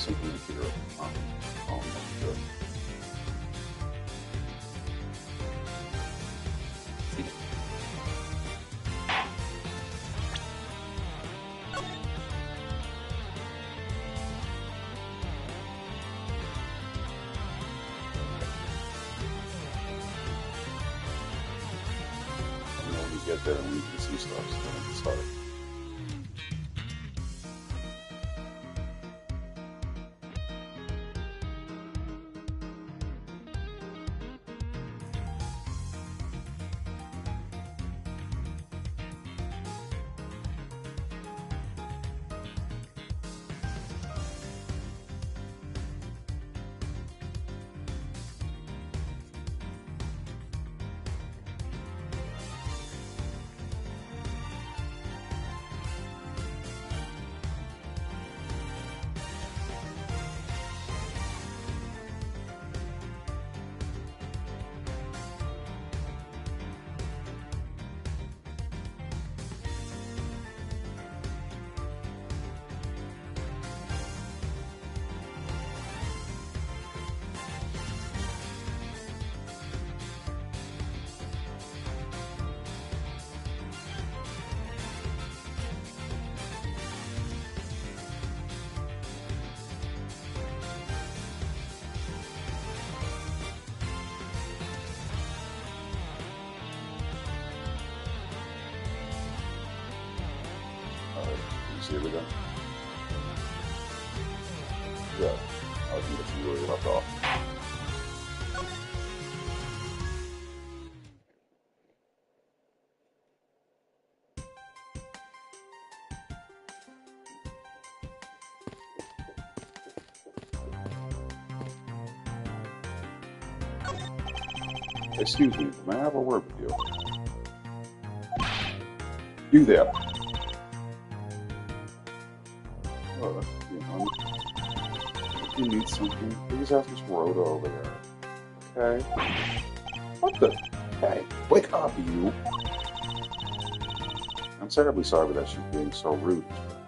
something like here. Oh, good. When we get there and we can see stuff, so then we can start. Alright, can you see everything? Yeah, I think that's where you left off. Excuse me, may I have a word with you? You there? You know, if you need something, please ask Miss Rhoda over there. Okay? What the? Hey, wake up, you! I'm terribly sorry that she's being so rude.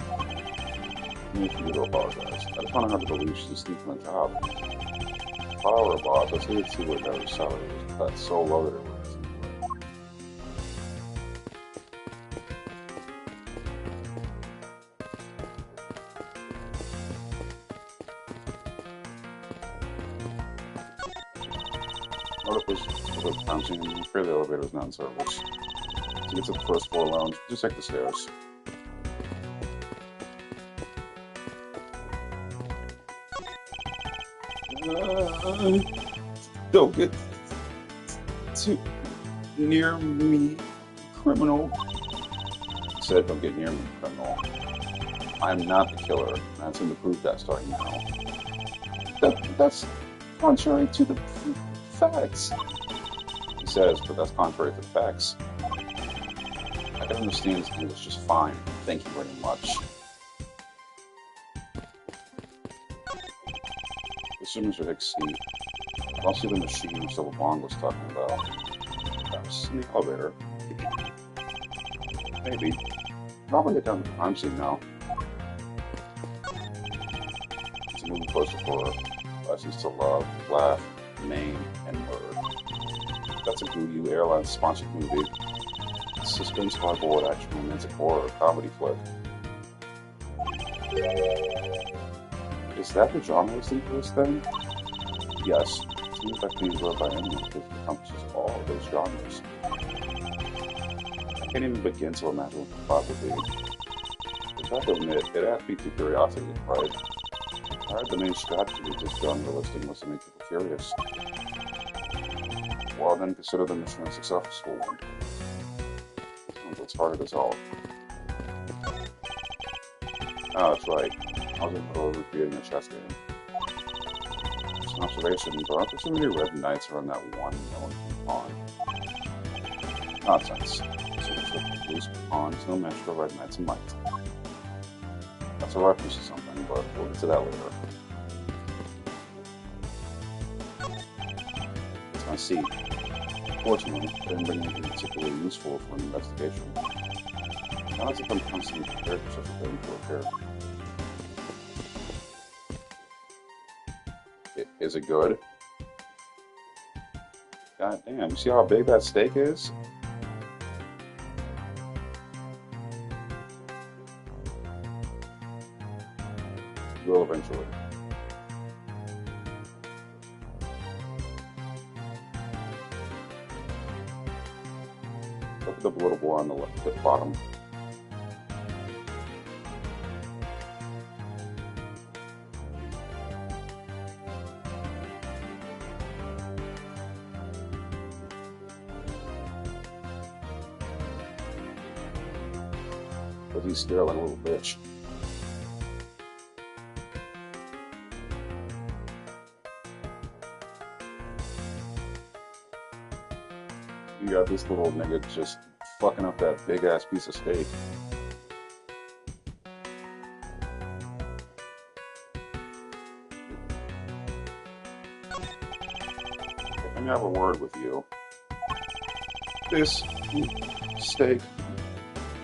I need for you to apologize. I just want her to believe she's sneaking on the job. If I were a boss, I'd say to her that her salary was cut so low that it was. What if this bouncing and the elevator is not in service? To get to the first floor lounge, just take the stairs. Don't get too near me, criminal. I said, don't get near me, criminal. I'm not the killer. That's going to prove that starting now. That's contrary to the facts. He says, but that's contrary to the facts. I can understand this English just fine. Thank you very much. Assuming Mr. Hicks seat. I'll see the machine Mr. LeBlanc was talking about. That's in the elevator. Maybe. Probably get down to the crime scene now. It's a movie poster for License to Love, Laugh, Maine, and Murder. That's a Goo Airlines sponsored movie. Suspense hardboard action romantic horror comedy flick. Is that the genre listing for this thing? Yes. It seems like being wrote by anyone because it encompasses all of those genres. I can't even begin to imagine what the plot would be. But I have to admit, it adds me to curiosity, right? I heard the main strategy of this genre listing was to make people curious. Well, then consider the mission a successful one. It's harder to solve. Oh, that's right. I was in the middle of recreating a chess game. Just an observation, but aren't there so many red knights around that one known pawn? Nonsense. So there's loose pawns, no match for red knights and might. That's a reference to something, but we'll get to that later. It's my seat. Fortunately, I didn't bring anything particularly useful for an investigation. Now it's become constantly prepared for such a thing to occur. Is it good? God damn, you see how big that steak is? Will eventually. Look at the little boy on the left, at the bottom. But he's scared like a little bitch. You got this little nigga just fucking up that big ass piece of steak. Let me have a word with you. This steak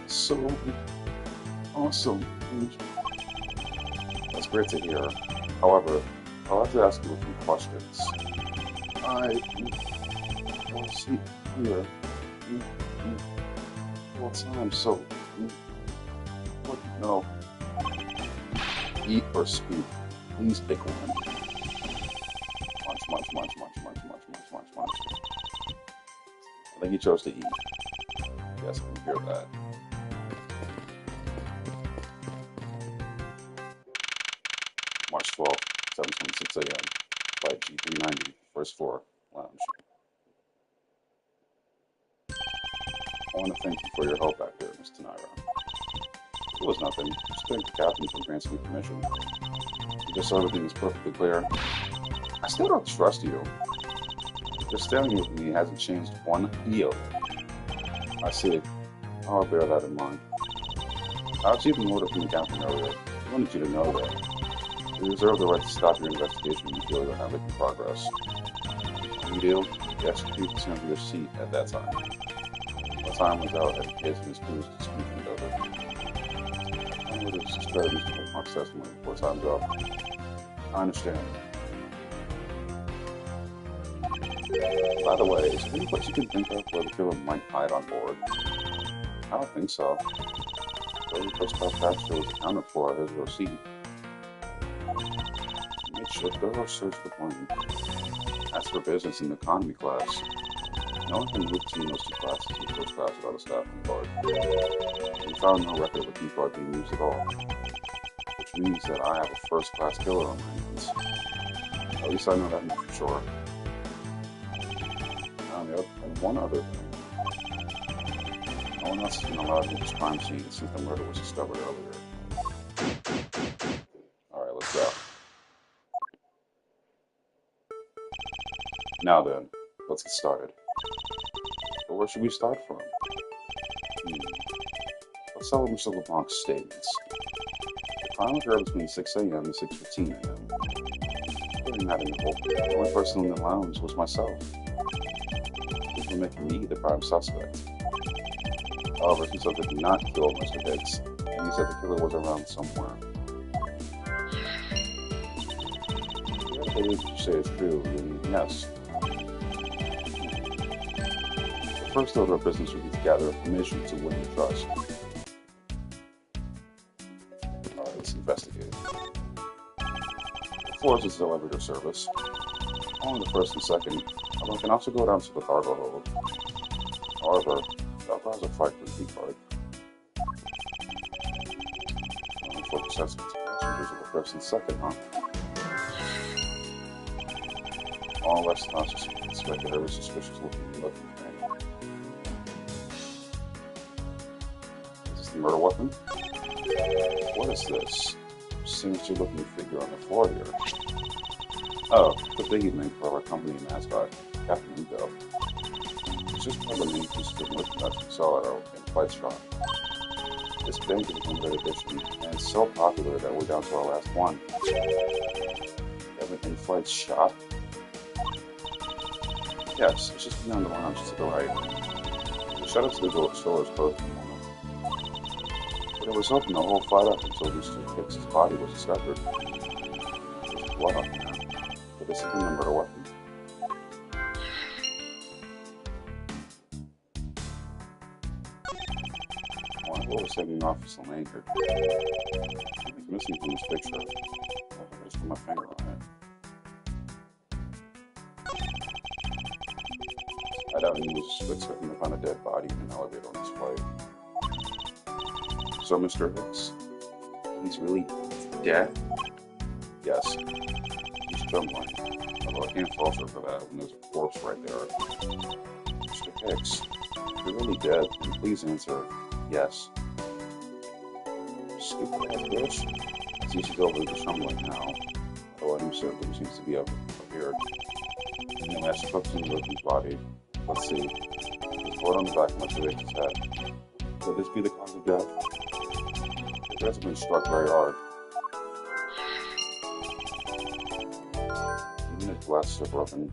is so awesome. That's great to hear. However, I'll have to ask you a few questions. I want to see here all the time, so what? No. Eat or speak. Please pick one. Munch, munch, munch, munch, munch, munch, munch, munch, munch. I think he chose to eat. Yes, I can hear that. March 12th, 7:26 a.m. Flight G390, first floor, lounge. I want to thank you for your help back there, Miss Tenira. It was nothing. Just thank the captain for granting me permission. Just so everything is perfectly clear. I still don't trust you. Just standing with me hasn't changed one iota. I see. I'll bear that in mind. I received an order from the captain earlier. I wanted you to know that. You reserve the right to stop your investigation when you feel you're not making progress. When you do, you execute the sound of your seat at that time. The time was out at the case of Miss Cruz disputing over. I would have suspected Mr. Mark's testimony before time's up. I understand. By the way, is there any place you can think of where the killer might hide on board? I don't think so. The only place Scott Baxter was accounted for at his receipt. Make sure thorough search the plane. That's for business in economy class. No one can move between those two classes in first class without a staff key card. We found no record of a key card being used at all, which means that I have a first class killer on my hands. At least I know that much for sure. And one other thing. No one else has been allowed to this crime scene since the murder was discovered earlier. Alright, let's go. Now then, let's get started. But where should we start from? Let's start with Mr. LeBlanc's statements. The crime occurred between 6 a.m. and 6:15 a.m. During that interval, the only person in the lounge was myself. This would make me the prime suspect. However, since I did not kill Mr. Hicks, and he said the killer was around somewhere. If you say it's true, then yes. The first order of business would be to gather information to win your trust. Alright, let's investigate. The floors is the elevator service. Only the first and second, although I can also go down to the cargo hold. However, that allows a fight for the key card. Only 4% of passengers are the first and second, huh? All restaurants suspected every suspicious looking for anyone. Is this the murder weapon? What is this? Sinister looking figure on the floor here. Oh, the big evening for our company mascot, Captain Hugo. It's just one of the main pieces of merchandise we saw at our in-flight shop. This bank has become very busy, and it's so popular that we're down to our last one. We have an in-flight shop? Yes, it's just beyond the lounge to the right. The shutter to the store is closed for the moment. But it was open the whole flight up until Mr. Hicks' body was discovered. There's blood on there. The This has been the murder weapon. What was hanging off his lanyard? Something's missing from this picture. I just put my finger on it. I doubt he was a split second to find a dead body in an elevator on his flight. So, Mr. Hicks, he's really dead? Yes. He's trembling. Although I can't falter for that when there's a corpse right there. Mr. Hicks, you're really dead. Can you please answer yes? Stupid ass bitch. I see she's over the trembling now. Although I am certain there seems to be a beard. And as she focused on the victim's body, let's see. There's blood on the back of Mr. Hicks' head. Could this be the cause of death? It hasn't been struck very hard. Even his glasses are broken.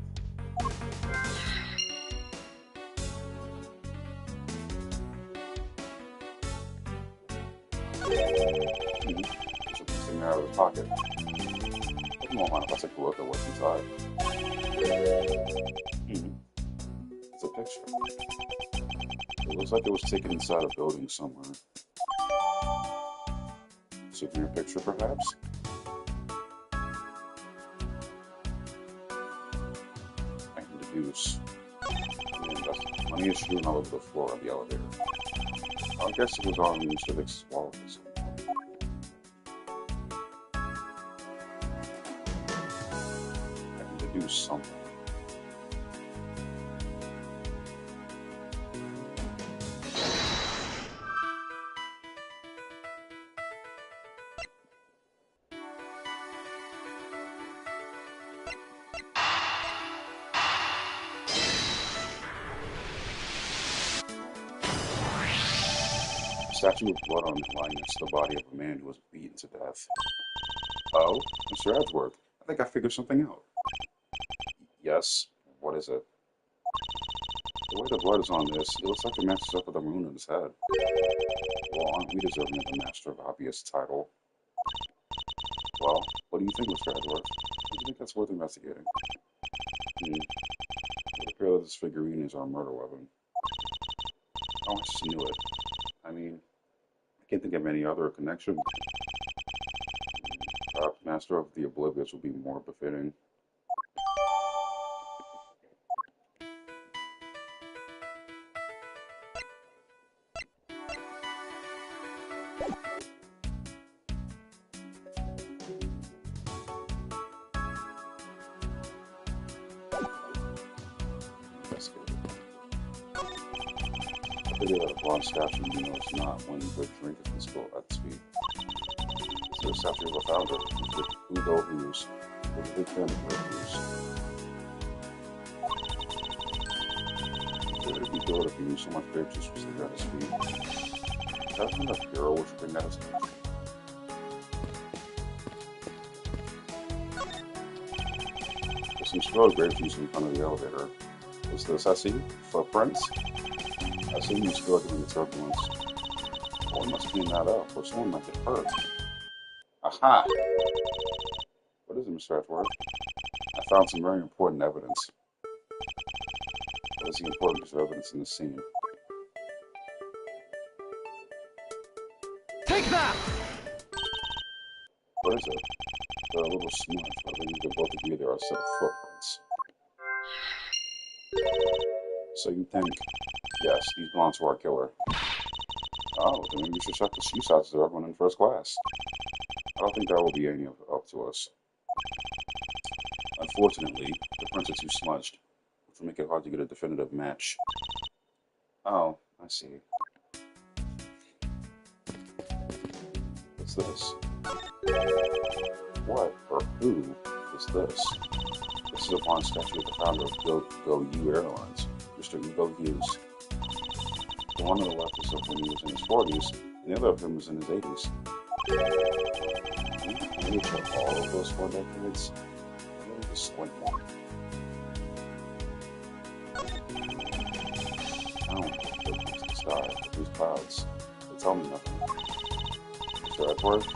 There's something out of his pocket. Take a moment, let's take a look at what's inside. It's a picture. It looks like it was taken inside a building somewhere. Souvenir picture, perhaps? I can deduce. Money is strewn all over the floor of the elevator. I guess it was on Mr. Hicks' wallet or something. I can deduce something. Statue of blood on it lying next to the body of a man who was beaten to death. Oh, Mr. Edgeworth, I think I figured something out. Yes, what is it? The way the blood is on this, it looks like it matches up with the moon on his head. Well, aren't we deserving of the Master of Obvious title? Well, what do you think, Mr. Edgeworth? Do you think that's worth investigating? It would appear that this figurine is our murder weapon. Oh, I just knew it. I mean, I can't think of any other connection. Perhaps Master of the Oblivious would be more befitting. I figure that a blonde statue knows not when good drink has been spilled at its feet. It's the statue of a founder, Udo Hughes, was a big fan of Red Hughes. Would it be good if he knew so much grape juice was sitting at his feet? Doesn't enough hero which would bring that as much. There's some spilled grape juice in front of the elevator. What's this I see? Footprints? I assume you spilled it in the turbulence. Well, we must clean that up, or someone might get hurt. Aha! What is it, Mr. Edgeworth? I found some very important evidence. What is the important piece of evidence in this scene? Take that! What is it? They're a little smudged, but I think we can both agree there are a set of footprints. So you think, yes, these belong to our killer. Oh, then maybe we should check the shoe sizes of everyone in first class. I don't think that will be any of up to us. Unfortunately, the prints are too smudged, which will make it hard to get a definitive match. Oh, I see. What's this? What or who is this? This is a bronze statue of the founder of GoU Airlines, Mr. Udo Hughes. The one on the left is of when he was in his 40s, and the other of him was in his 80s. Can you check all of those 4 decades? Maybe just squint one. I don't know if the sky, these clouds. They tell me nothing. Mr. Edgeworth,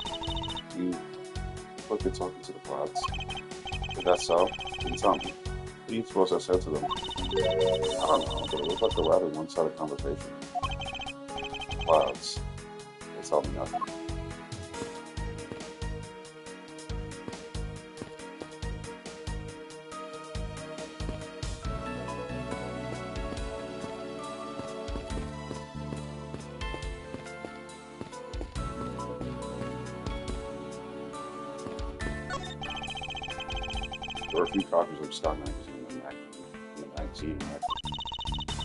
you look at talking to the clouds. Is that so? Didn't tell me. What do you suppose I said to them? I don't know, but it looked like a rather one-sided conversation. Clouds. They tell me nothing. There were a few copies of Stock Magazine in the magazine rack.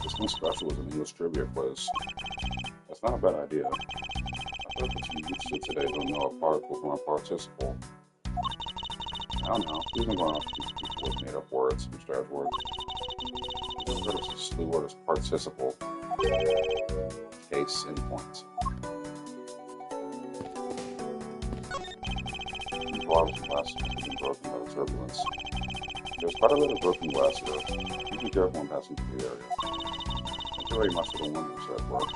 This one special was an English trivia quiz. That's not a bad idea. I bet that some youths of today don't know a particle from a participle. I don't know. We've been going off these people with made-up words, abstract words. I've never heard of such a silly word as participle. Case in point. The bottles and glasses have been broken by the turbulence. There's quite a bit of broken glass here. You be careful when passing through the area. Thank you very much for the warning, said Word.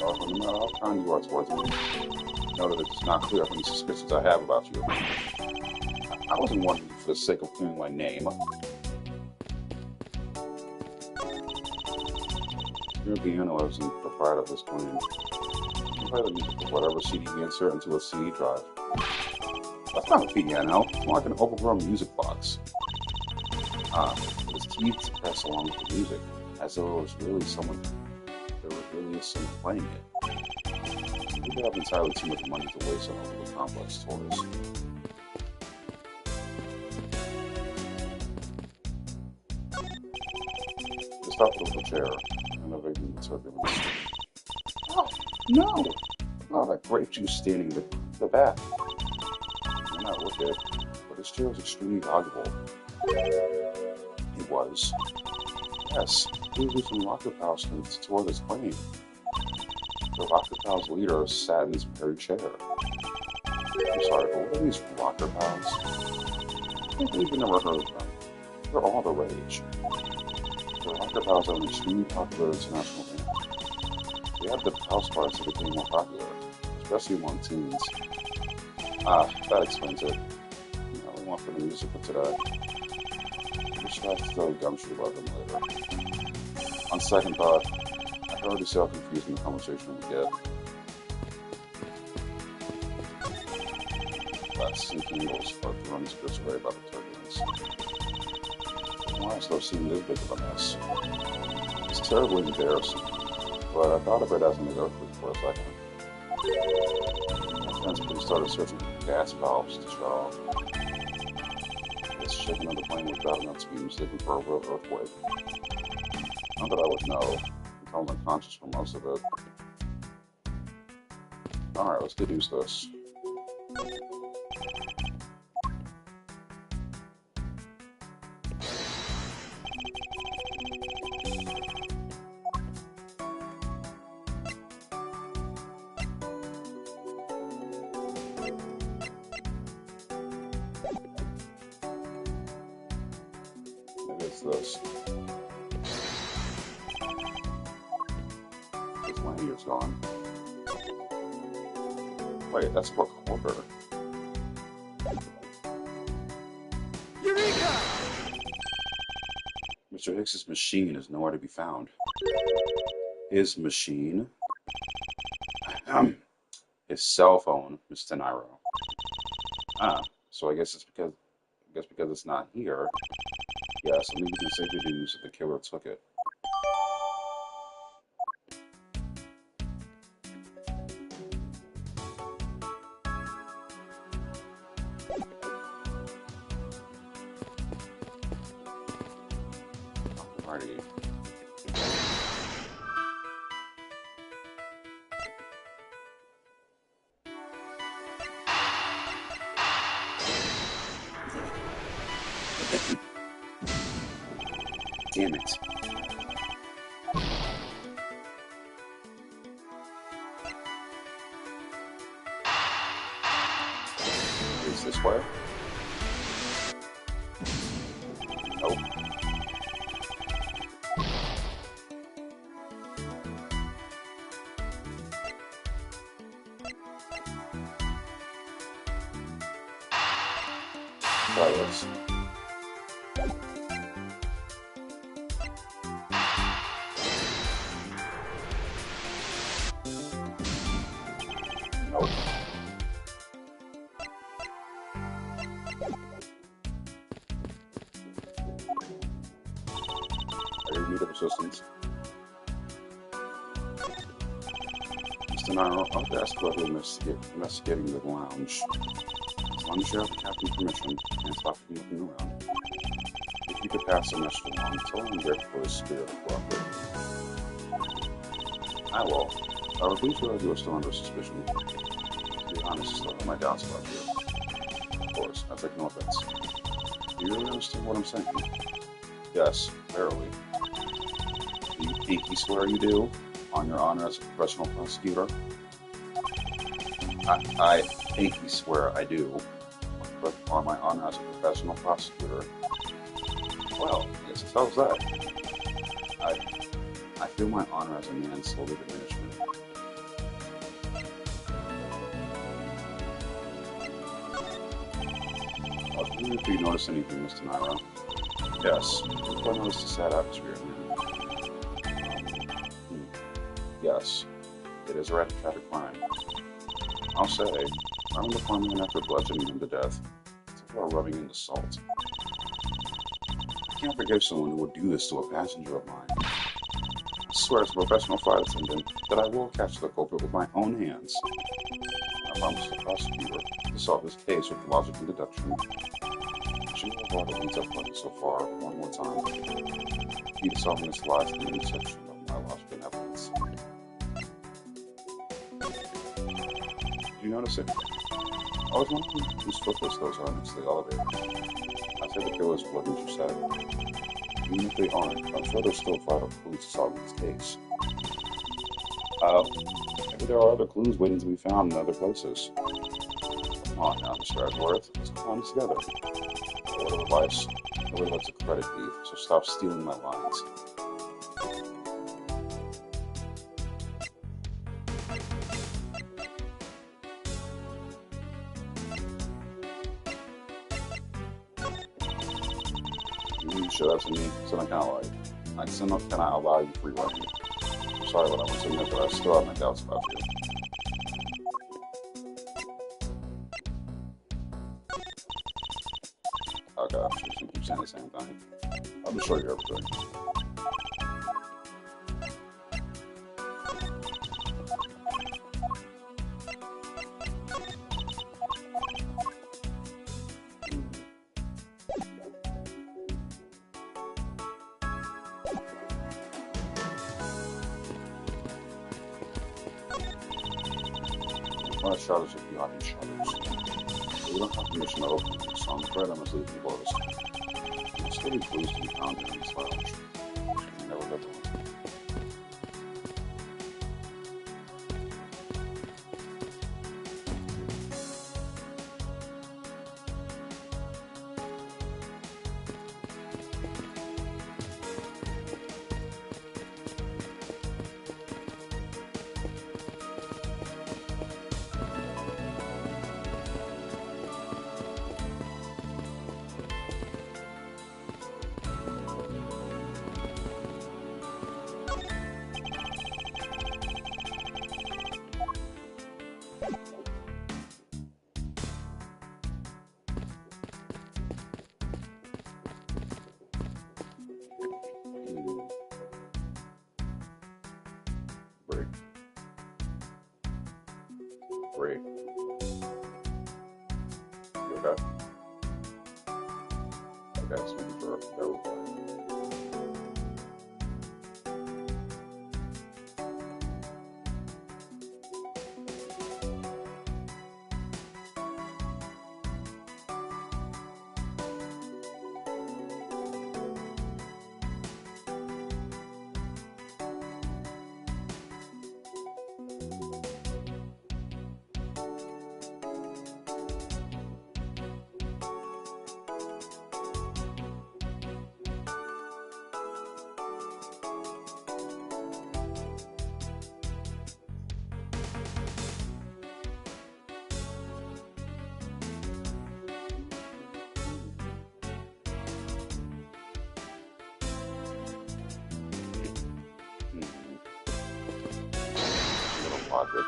No matter how kind you are towards me, know that it is not clear up any suspicions I have about you. I wasn't wanting you for the sake of clearing my name. Your piano is the pride of this plane. You play the music of whatever CD you insert into a CD drive. That's not a piano. It's more like an overgrown music box. His teeth press along with the music, as though there was really someone playing it. We have entirely too much money to waste on overly complex toys. They stopped with a chair, and evading the turbulence. Oh, no! Oh, that grape juice staining the bath. You're not wicked, but this chair was extremely valuable. It was. Yes, he was from Rocket Pals to tour this plane. The Rocket Pals leader sat in this very chair. I'm sorry, but what are these Rocket Pals? I can't believe you never heard of them. They're all the rage. The Rocket Pals are an extremely popular international band. They have the house parts that became more popular, especially among teens. That explains it. I want for the music for today. We should have to tell Gumshoe about them later. On second thought, I can already see how confusing the conversation would get. That sinking angles start to run this disarray about the turbulence. Why I start seeing this big of a mess? It's terribly embarrassing, but I thought of it as an earthquake for a second. My friends started searching for gas valves to shut off. It's shaking of the plane was bad enough to be mistaken for a real earthquake. Not that I would know, I was unconscious for most of it. Alright, let's deduce this. Maybe it's this. This lanyard's gone. Wait, that's a quarter. Eureka! Mr. Hicks's machine is nowhere to be found. His machine? His cell phone, Mr. Nairo. So I guess because it's not here. Yes, I mean we can safely deduce that the killer took it. Alrighty. Damn it. Is this way? Nope. Try this. Are you in need of assistance? Mr. Naro, I'll ask whoever investigating the lounge. As long as you have the captain's permission, I can't stop you from looking around. If you could pass the message along, tell him I'm grateful for his spirit of cooperating. I will. I would please realize you are still under suspicion. To be honest, I still have my doubts about you. Of course, I take no offense. Do you really understand what I'm saying? Yes, barely. Do you pinky swear you do? On your honor as a professional prosecutor? I pinky swear I do. But on my honor as a professional prosecutor? Well, I guess it tells that. I feel my honor as a man slowly diminish me. I was wondering if you noticed anything, Mr. Naira. Yes, I noticed a sad atmosphere in here. Yes, it is a tragic crime. I'll say, running the farming after bludgeoning him to death, it's about rubbing in the salt. I can't forgive someone who would do this to a passenger of mine. I swear as a professional flight attendant that I will catch the culprit with my own hands. I promise the prosecutor to solve this case with logic and deduction. She will have all the leads I've collected so far one more time. Be solving this last leading section of my logic and evidence. Did you notice it? I was wondering whose footprints those are next to the elevator. I say the killers wouldn't you said. Even if they aren't, I'm sure there's still vital clues to solving this case. Maybe there are other clues waiting to be found in other places. Come on now, Mr. Edgeworth, let's go on together. A word of advice, nobody likes a credit thief, so stop stealing my lines. You show that to me, something kind of like something can I allow you free reign? I'm sorry, but I want to admit that I still have my doubts about you. Oh gosh, you keep saying the same thing. I'll just show you everything. My shutters are beyond these shutters. We don't have permission to open them, so I'm afraid I must leave them closed. There's still be clues to be found in this lounge. I never got to one. Break. Break. You okay? Okay, so for go. Logic.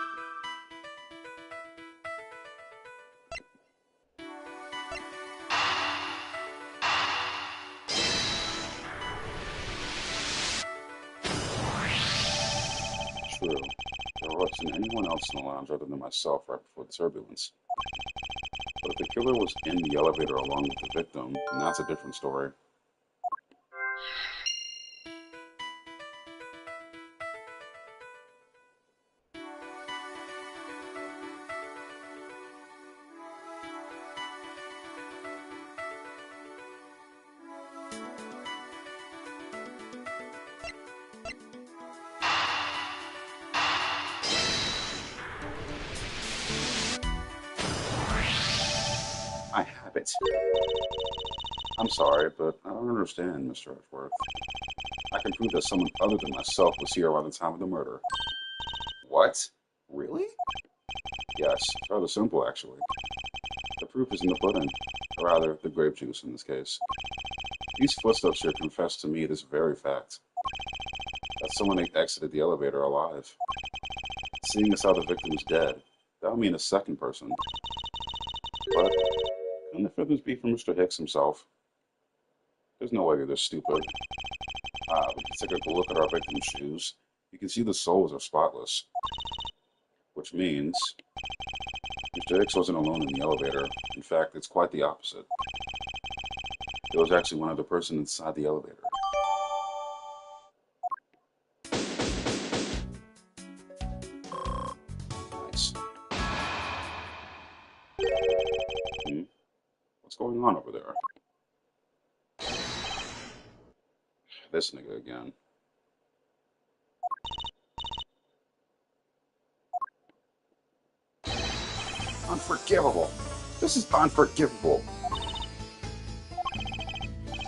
true. There wasn't anyone else in the lounge other than myself right before the turbulence. But if the killer was in the elevator along with the victim, then that's a different story. I have it. I'm sorry, but I don't understand, Mr. Edgeworth. I can prove that someone other than myself was here around the time of the murder. What? Really? Yes, it's rather simple, actually. The proof is in the pudding, or rather, the grape juice in this case. These footsteps here confess to me this very fact, that someone exited the elevator alive. Seeing as how the victim is dead, that would mean a second person. But couldn't the feathers be from Mr. Hicks himself? There's no way they're this stupid. We can take a look at our victim's shoes. You can see the soles are spotless, which means Mr. Hicks wasn't alone in the elevator. In fact, it's quite the opposite. There was actually one other person inside the elevator. Nice. What's going on over there? This nigga again. Unforgivable. This is unforgivable.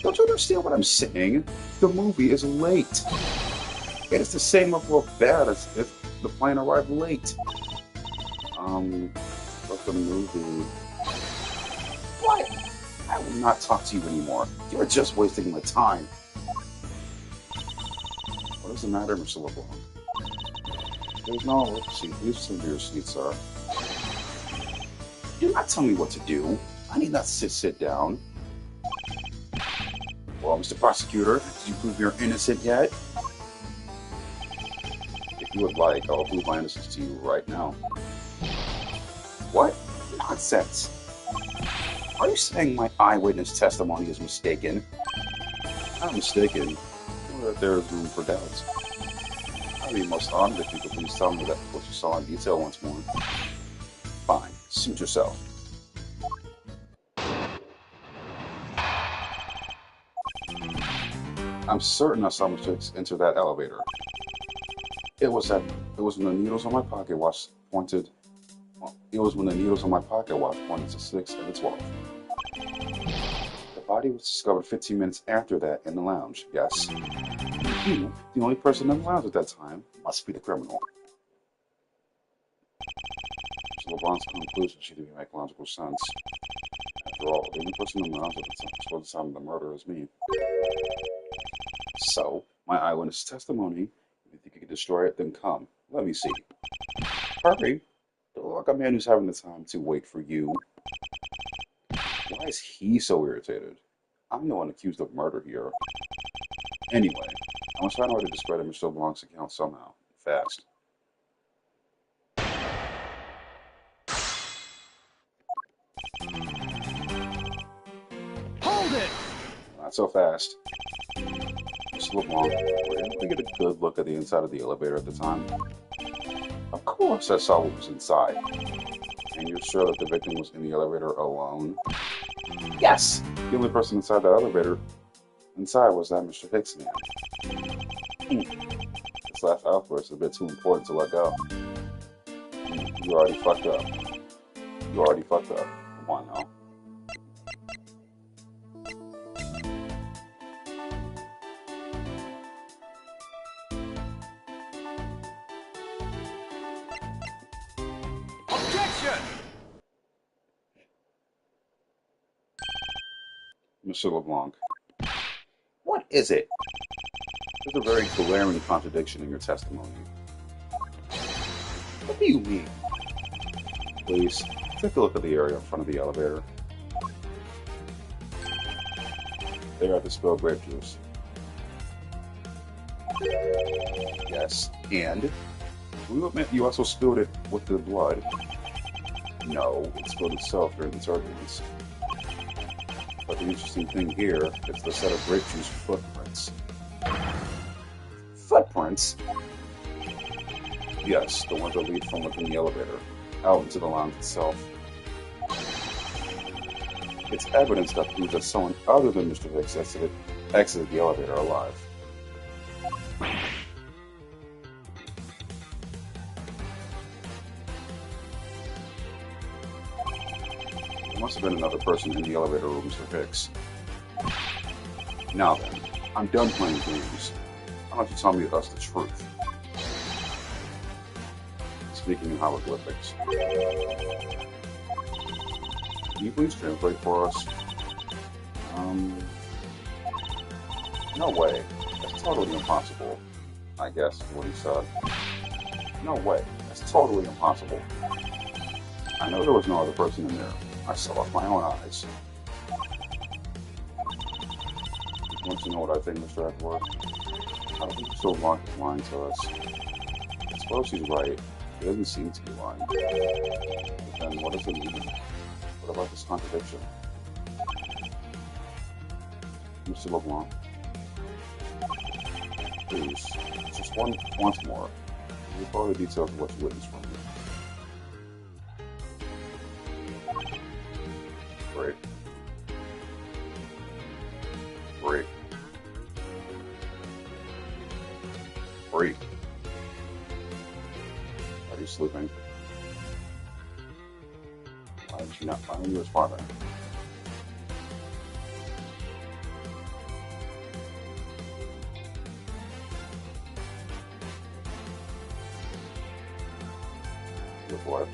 Don't you understand what I'm saying? The movie is late. It is the same level of bad as if the plane arrived late. But the movie... What? I will not talk to you anymore. You are just wasting my time. What does the matter, Mr. LeBlanc? There's no seat. Please turn to your seat, sir. Do not tell me what to do. I need not sit down. Well, Mr. Prosecutor, did you prove you're innocent yet? If you would like, I'll prove my innocence to you right now. What? Nonsense. Are you saying my eyewitness testimony is mistaken? Not mistaken. That there is room for doubt. I'd be most honored if you could please tell me that what you saw in detail once more. Fine, suit yourself. I'm certain I saw Mr. Hicks enter that elevator. It was when the needles on my pocket watch pointed. It was when the needles on my pocket watch pointed to 6 and the 12. The body was discovered 15 minutes after that in the lounge. Yes. You, the only person in the lounge at that time, must be the criminal. Mr. LeBlanc's conclusion seemed to make logical sense. After all, the only person in the lounge at the time of the murder is me. So, my eyewitness testimony, if you think you can destroy it, then come. Let me see. Hurry. Don't look like a man who's having the time to wait for you. Why is he so irritated? I'm the one accused of murder here. Anyway, I must find a way to discredit Mr. LeBlanc's account somehow. Fast. Hold it! Not so fast. Mr. LeBlanc, were you able to get a good look at the inside of the elevator at the time? Of course I saw what was inside. And you're sure that the victim was in the elevator alone? Yes! The only person inside that elevator was that Mr. Hicks man. This last outburst is a bit too important to let go. You already fucked up. Come on now. Objection! Mr. LeBlanc. What is it? There's a very glaring contradiction in your testimony. What do you mean? Please, take a look at the area in front of the elevator. There are the spilled grape juice. Yes, and Will you admit you also spilled it with the blood? No, it spilled itself during the turbulence. But the interesting thing here is the set of grape juice footprints. Footprints? Yes, the ones that lead from within the elevator, out into the lounge itself. It's evidence that proves that someone other than Mr. Hicks exited the elevator alive. There must have been another person in the elevator room, Mr. Hicks. Now then, I'm done playing games. Why don't you tell me that's the truth? Speaking in hieroglyphics. Can you please translate for us? No way. That's totally impossible. I guess is what he said. No way. That's totally impossible. I know there was no other person in there. I saw it with my own eyes. You want to know what I think, Mr. Edward? I don't think Mr. Locke is lying to us. I suppose he's right. He doesn't seem to be lying. But then what does it mean? What about this contradiction? Mr. LeBlanc, please, just once more. You'll follow the details of what you witnessed from me. Great. Great. Great. Are you sleeping? Why did you not find you responding? With what?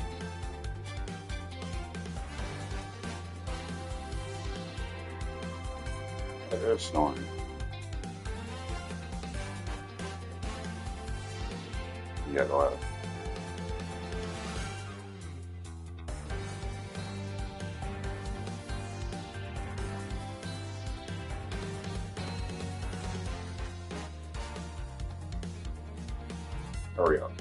They're snoring. Yeah, go ahead. Hurry up.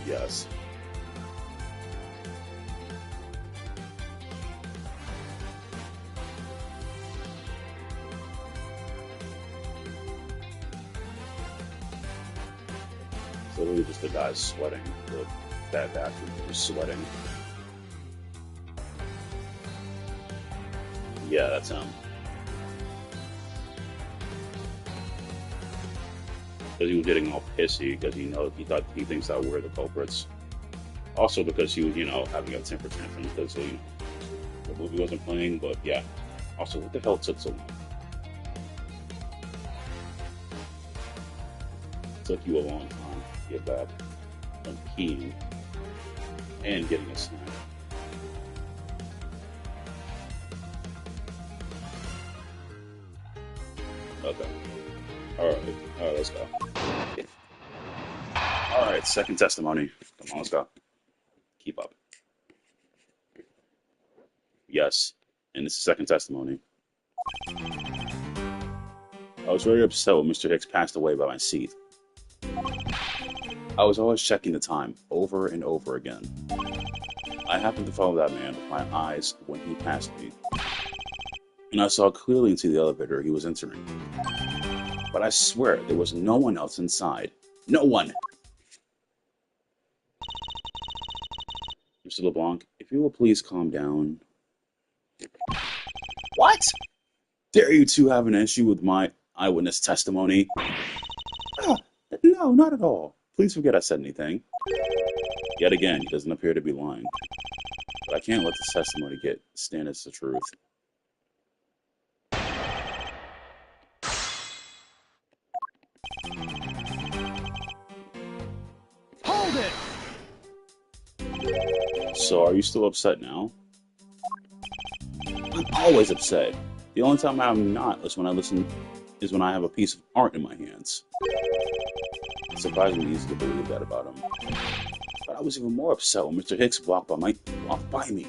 Yes. So literally just the guy sweating. The fat bastard was sweating. Yeah, that's him. Because he was getting all pissy because he thinks that we're the culprits. Also because he was having a temper tantrum because the movie wasn't playing. But yeah. Also, what the hell took so long? It took you a long time to get back from peeing and getting a snack. Okay. Alright. Alright, let's go. Alright, second testimony. Come on, let's go. Keep up. Yes. And it's the second testimony. I was very upset when Mr. Hicks passed away by my seat. I was always checking the time, over and over again. I happened to follow that man with my eyes when he passed me, and I saw clearly into the elevator he was entering. But I swear there was no one else inside. No one! Mr. LeBlanc, if you will please calm down. What? Dare you two have an issue with my eyewitness testimony? Ah, no, not at all. Please forget I said anything. Yet again, he doesn't appear to be lying. But I can't let this testimony stand as the truth. Hold it! So, are you still upset now? I'm always upset. The only time I'm not is when I have a piece of art in my hands. It's surprisingly easy to believe that about him. But I was even more upset when Mr. Hicks walked by me.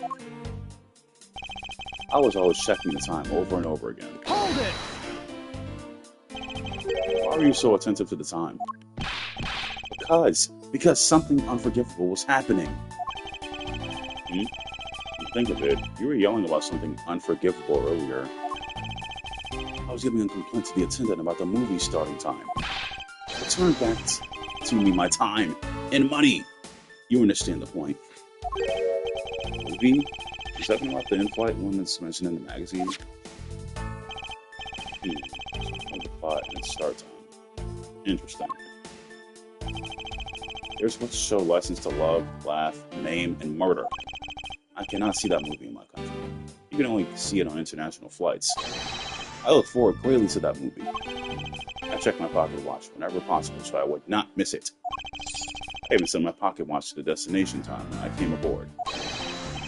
I was always checking the time over and over again. Hold it! Why were you so attentive to the time? Because something unforgivable was happening. Think of it, you were yelling about something unforgivable earlier. I was giving a complaint to the attendant about the movie starting time. Return back to me my time and money. You understand the point. Movie? Is that about the in-flight one that's mentioned in the magazine? The plot and its start time. Interesting. They're supposed to show lessons to love, laugh, maim, and murder. I cannot see that movie in my country. You can only see it on international flights. I look forward greatly to that movie. I check my pocket watch whenever possible so I would not miss it. I even set my pocket watch to the destination time when I came aboard.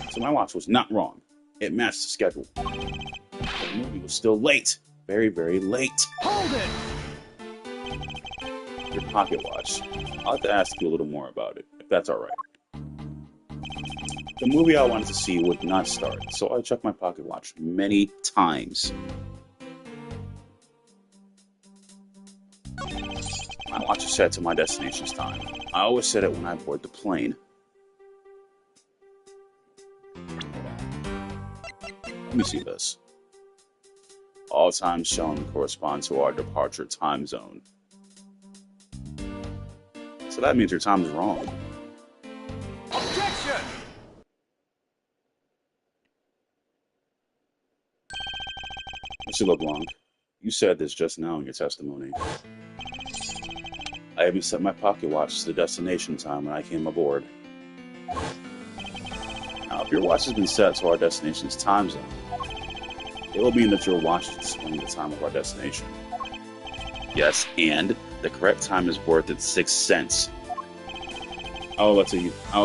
So my watch was not wrong. It matched the schedule. But the movie was still late. Very, very late. Hold it! Your pocket watch. I'll have to ask you a little more about it, if that's alright. The movie I wanted to see would not start, so I checked my pocket watch many times. My watch is set to my destination's time. I always set it when I board the plane. Let me see this. All times shown correspond to our departure time zone. So that means your time is wrong. Objection! Mr. LeBlanc, you said this just now in your testimony. I even set my pocket watch to the destination time when I came aboard. Now, if your watch has been set to our destination's time zone, it will mean that your watch is displaying the time of our destination. Yes, and the correct time is worth its 6 cents. I would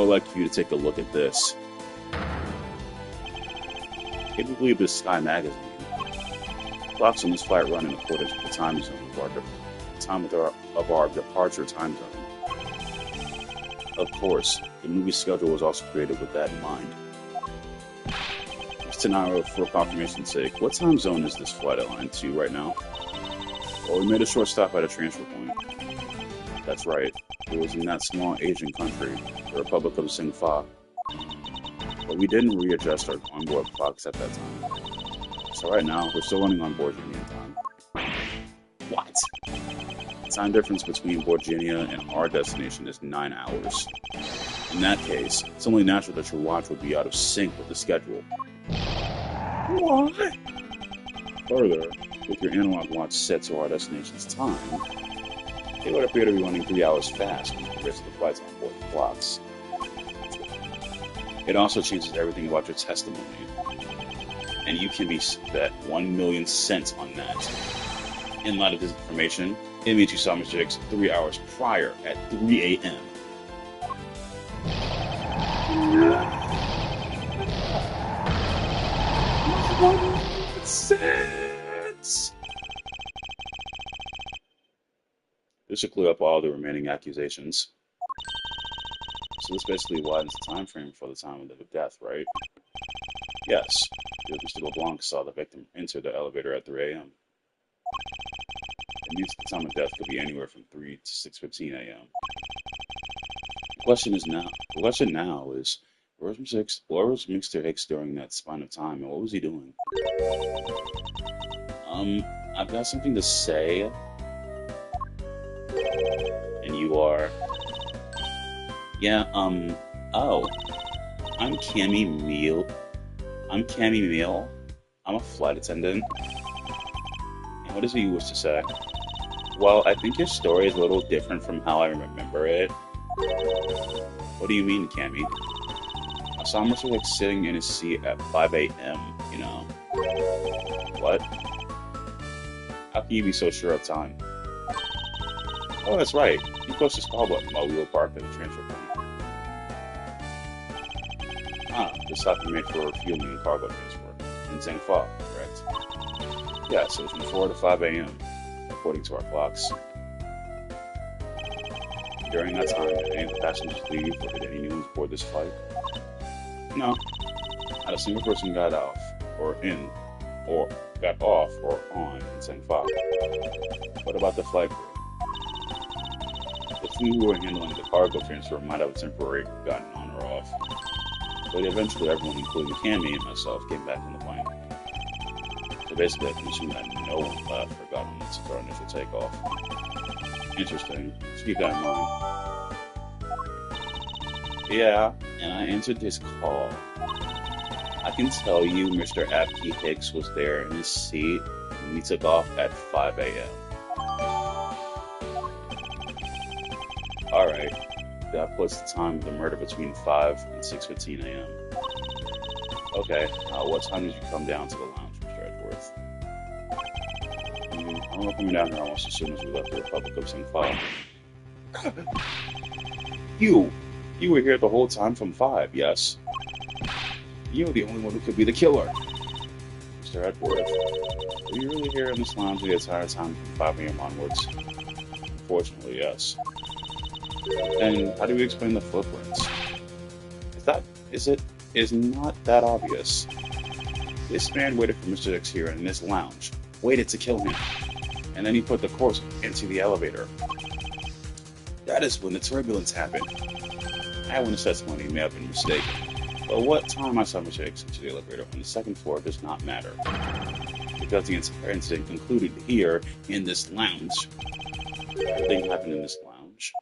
like you to take a look at this. Can you believe this Sky magazine? Clocks on this flight run in accordance with the time zone of our departure time zone. Of course, the movie schedule was also created with that in mind. Just tonight, for confirmation's sake, what time zone is this flight airline to right now? Well, we made a short stop at a transfer point. That's right. It was in that small Asian country, the Republic of Sinfa. But we didn't readjust our onboard clocks at that time. So right now, we're still running on Borginia time. What? The time difference between Borginia and our destination is 9 hours. In that case, it's only natural that your watch would be out of sync with the schedule. What? Further, with your analog watch set to our destination's time, it would appear to be running 3 hours fast compared to the flight's onboard clocks. It also changes everything about your testimony, and you can be bet 1,000,000 cents on that. In light of this information, it means you saw Mr. X 3 hours prior at 3 a.m. Sense. This should clear up all the remaining accusations. So this basically widens the time frame for the time of the death, right? Yes, because Mr. LeBlanc saw the victim enter the elevator at 3 a.m. It means the time of death could be anywhere from 3 to 6:15 a.m. The question now is, where was Mr. Hicks during that span of time, and what was he doing? I've got something to say, and you are... Yeah, oh, I'm Cammy Meal. I'm Cammy Meal. I'm a flight attendant. And what is it you wish to say? Well, I think your story is a little different from how I remember it. What do you mean, Cammy? I saw Mr. Hicks sitting in his seat at 5 a.m., you know. What? How can you be so sure of time? Oh, that's right. He pushed his call button while we were parked at the transfer point. Ah, the stop you made for refueling and cargo transfer. In Zhengfa, correct? Yes, it was from 4 to 5 a.m., according to our clocks. During that time, did any of the passengers leave, or did any new ones board this flight? No. Not a single person got off, or on in Zhengfa. What about the flight crew? The few who were handling the cargo transfer might have temporarily gotten on or off. But eventually everyone, including Cammy and myself, came back on the plane. So basically I can assume that no one left or got on since our initial takeoff. Interesting. Let's keep that in mind. Yeah, and I answered his call. I can tell you Mr. Abkey Hicks was there in his seat when we took off at 5 a.m. Alright, that puts the time of the murder between 5 and 6:15 a.m. Okay, what time did you come down to the lounge, Mr. Edgeworth? I remember coming down here almost as soon as we left the Republic of Zhengfa. You were here the whole time from 5, yes? You're the only one who could be the killer. Mr. Edgeworth, were you really here in this lounge the entire time from 5 a.m. onwards? Unfortunately, yes. And how do we explain the footprints? Is not that obvious. This man waited for Mr. X here in this lounge, waited to kill him, and then he put the corpse into the elevator. That is when the turbulence happened. Eyewitness testimony may have been mistaken, but what time I saw Mr. X into the elevator on the second floor does not matter, because the entire incident concluded here in this lounge. Everything happened in this lounge.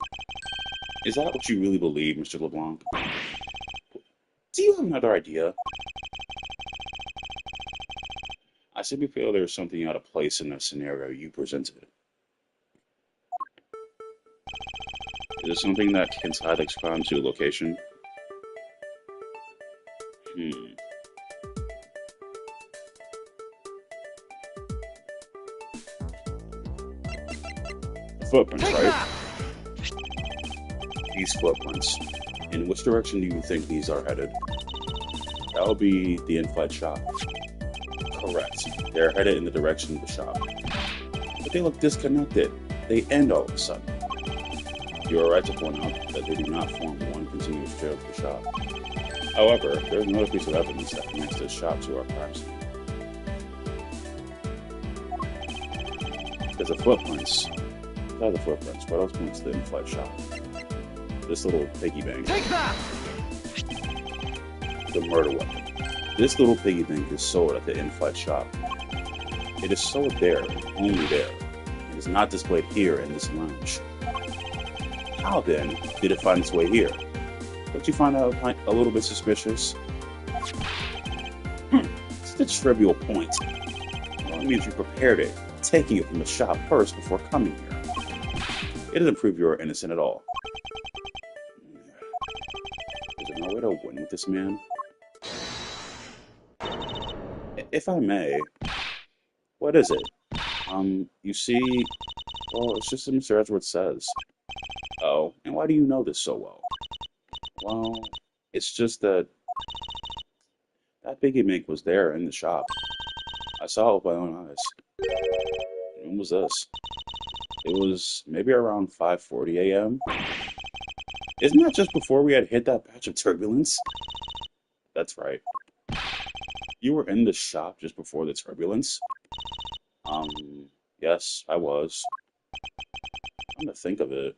Is that what you really believe, Mr. LeBlanc? Do you have another idea? I simply feel there's something out of place in the scenario you presented. Is it something that can tie the crime to a location? Footprints, right? These footprints. In which direction do you think these are headed? That would be the in-flight shop. Correct. They're headed in the direction of the shop. But they look disconnected. They end all of a sudden. You are right to point out that they do not form one continuous trail to the shop. However, there is another piece of evidence that connects this shop to our crime scene. There's the footprints. What else points to the in-flight shop? This little piggy bank. Take that! The murder weapon. This little piggy bank is sold at the in-flight shop. It is sold there, and only there. It is not displayed here in this lounge. How then did it find its way here? Don't you find that a little bit suspicious? It's the trivial point. Well, it means you prepared it, taking it from the shop first before coming here. It doesn't prove you are innocent at all. Is there no way to win with this man? If I may, what is it? You see, well, it's just as Mr. Edgeworth says. Oh, and why do you know this so well? Well, it's just that piggy mink was there in the shop. I saw it with my own eyes. When was this? It was maybe around 5:40 a.m. Isn't that just before we had hit that patch of turbulence? That's right. You were in the shop just before the turbulence? Yes, I was. I'm gonna think of it.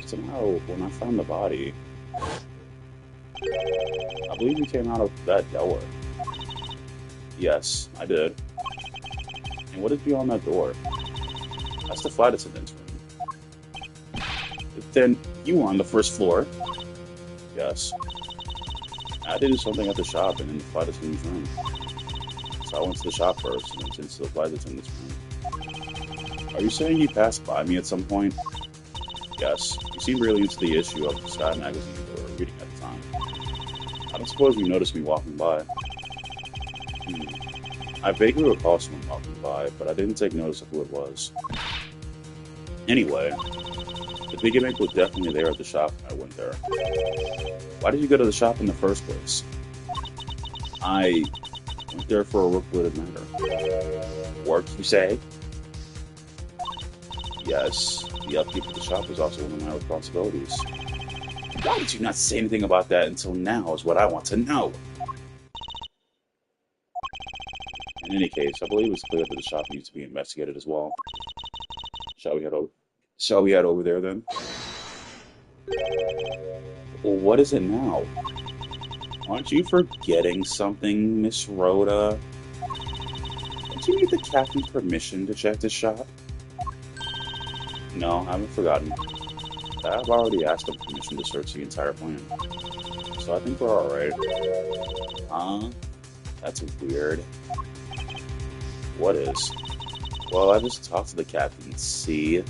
Somehow, when I found the body, I believe you came out of that door. Yes, I did. And what is beyond that door? That's the flight attendant's room. Then you were on the first floor? Yes. I did something at the shop and in the flight attendant's room. So I went to the shop first and went into the flight attendant's room. Are you saying you passed by me at some point? Yes. You seemed really into the issue of the Sky magazine you were reading at the time. I don't suppose you noticed me walking by. I vaguely recall someone walking by, but I didn't take notice of who it was. Anyway, the piggy bank was definitely there at the shop when I went there. Why did you go to the shop in the first place? I went there for a work-related matter. Work, you say? Yes, the upkeep of the shop is also one of my responsibilities. Why did you not say anything about that until now is what I want to know. In any case, I believe it's clear that the shop needs to be investigated as well. Shall we head over there then? Well, what is it now? Aren't you forgetting something, Miss Rhoda? Don't you need the captain's permission to check the shop? No, I haven't forgotten. I've already asked him permission to search the entire plant. So I think we're alright. That's weird. What is? Well, I just talked to the captain, see?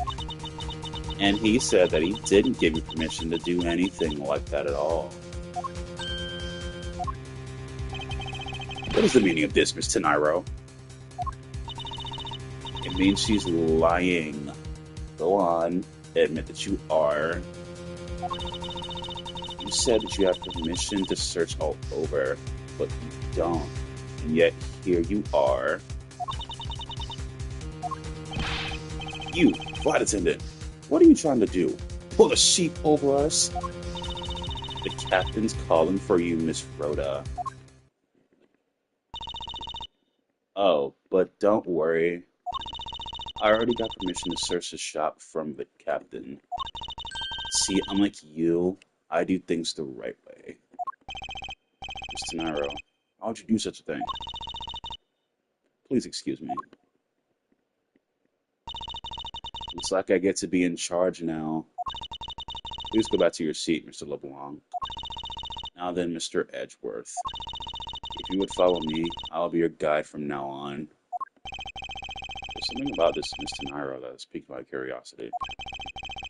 And he said that he didn't give you permission to do anything like that at all. What is the meaning of this, Miss Teniro? It means she's lying. Go on, admit that you are. You said that you have permission to search all over, but you don't. And yet, here you are. You, flight attendant, what are you trying to do? Pull a sheep over us? The captain's calling for you, Miss Rhoda. Oh, but don't worry. I already got permission to search the shop from the captain. See, unlike you, I do things the right way. Mr. Teniro, how would you do such a thing? Please excuse me. Looks like I get to be in charge now. Please go back to your seat, Mr. LeBlanc. Now then, Mr. Edgeworth. If you would follow me, I'll be your guide from now on. There's something about this Miss Teniro that has piqued my curiosity.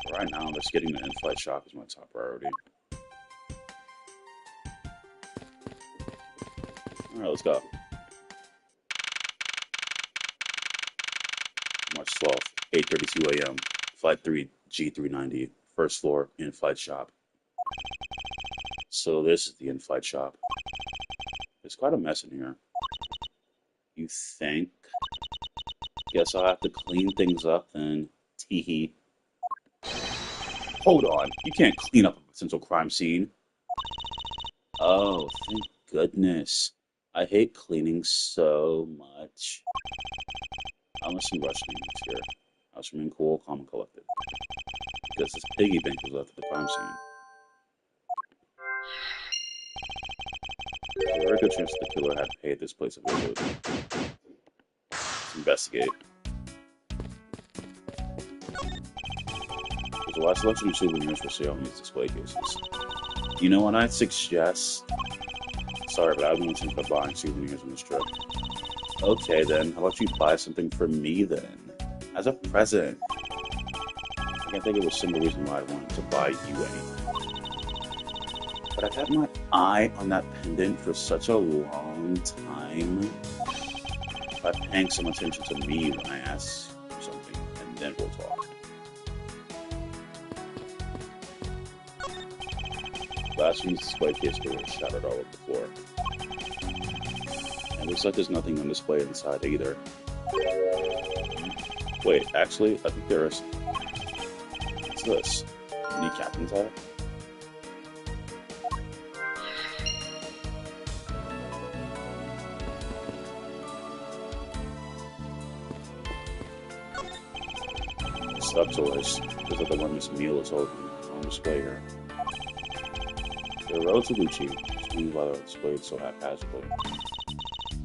But right now, just getting the in-flight shop is my top priority. Alright, let's go. March 12th, 8:32 a.m. Flight 3, G390, first floor, in-flight shop. So this is the in-flight shop. There's quite a mess in here. You think? Guess I'll have to clean things up then. Teehee. Hold on, you can't clean up a potential crime scene. Oh, thank goodness. I hate cleaning so much. Unless you rush me here. I was remain cool, calm, and collected. Because this piggy bank was left at the crime scene. There's a very good chance that the killer had paid this place a visit. Let's investigate. There's a wide selection of souvenirs for sale in these display cases. You know what I'd suggest? Sorry, but I have no intention of buying souvenirs on this trip. Okay then, how about you buy something for me then? As a present. I can't think of a single reason why I wanted to buy you anything. But I've had my eye on that pendant for such a long time. By paying some attention to me when I ask for something, and then we'll talk. Last week's display case door was shattered all over the floor. And it looks like there's nothing on display inside either. Wait, actually, I think there is. What's this? Any captain's hat? Stuffed toys. Those are the one Miss Meal is holding on display here. They're relatively cheap, which means why they're displayed so haphazardly.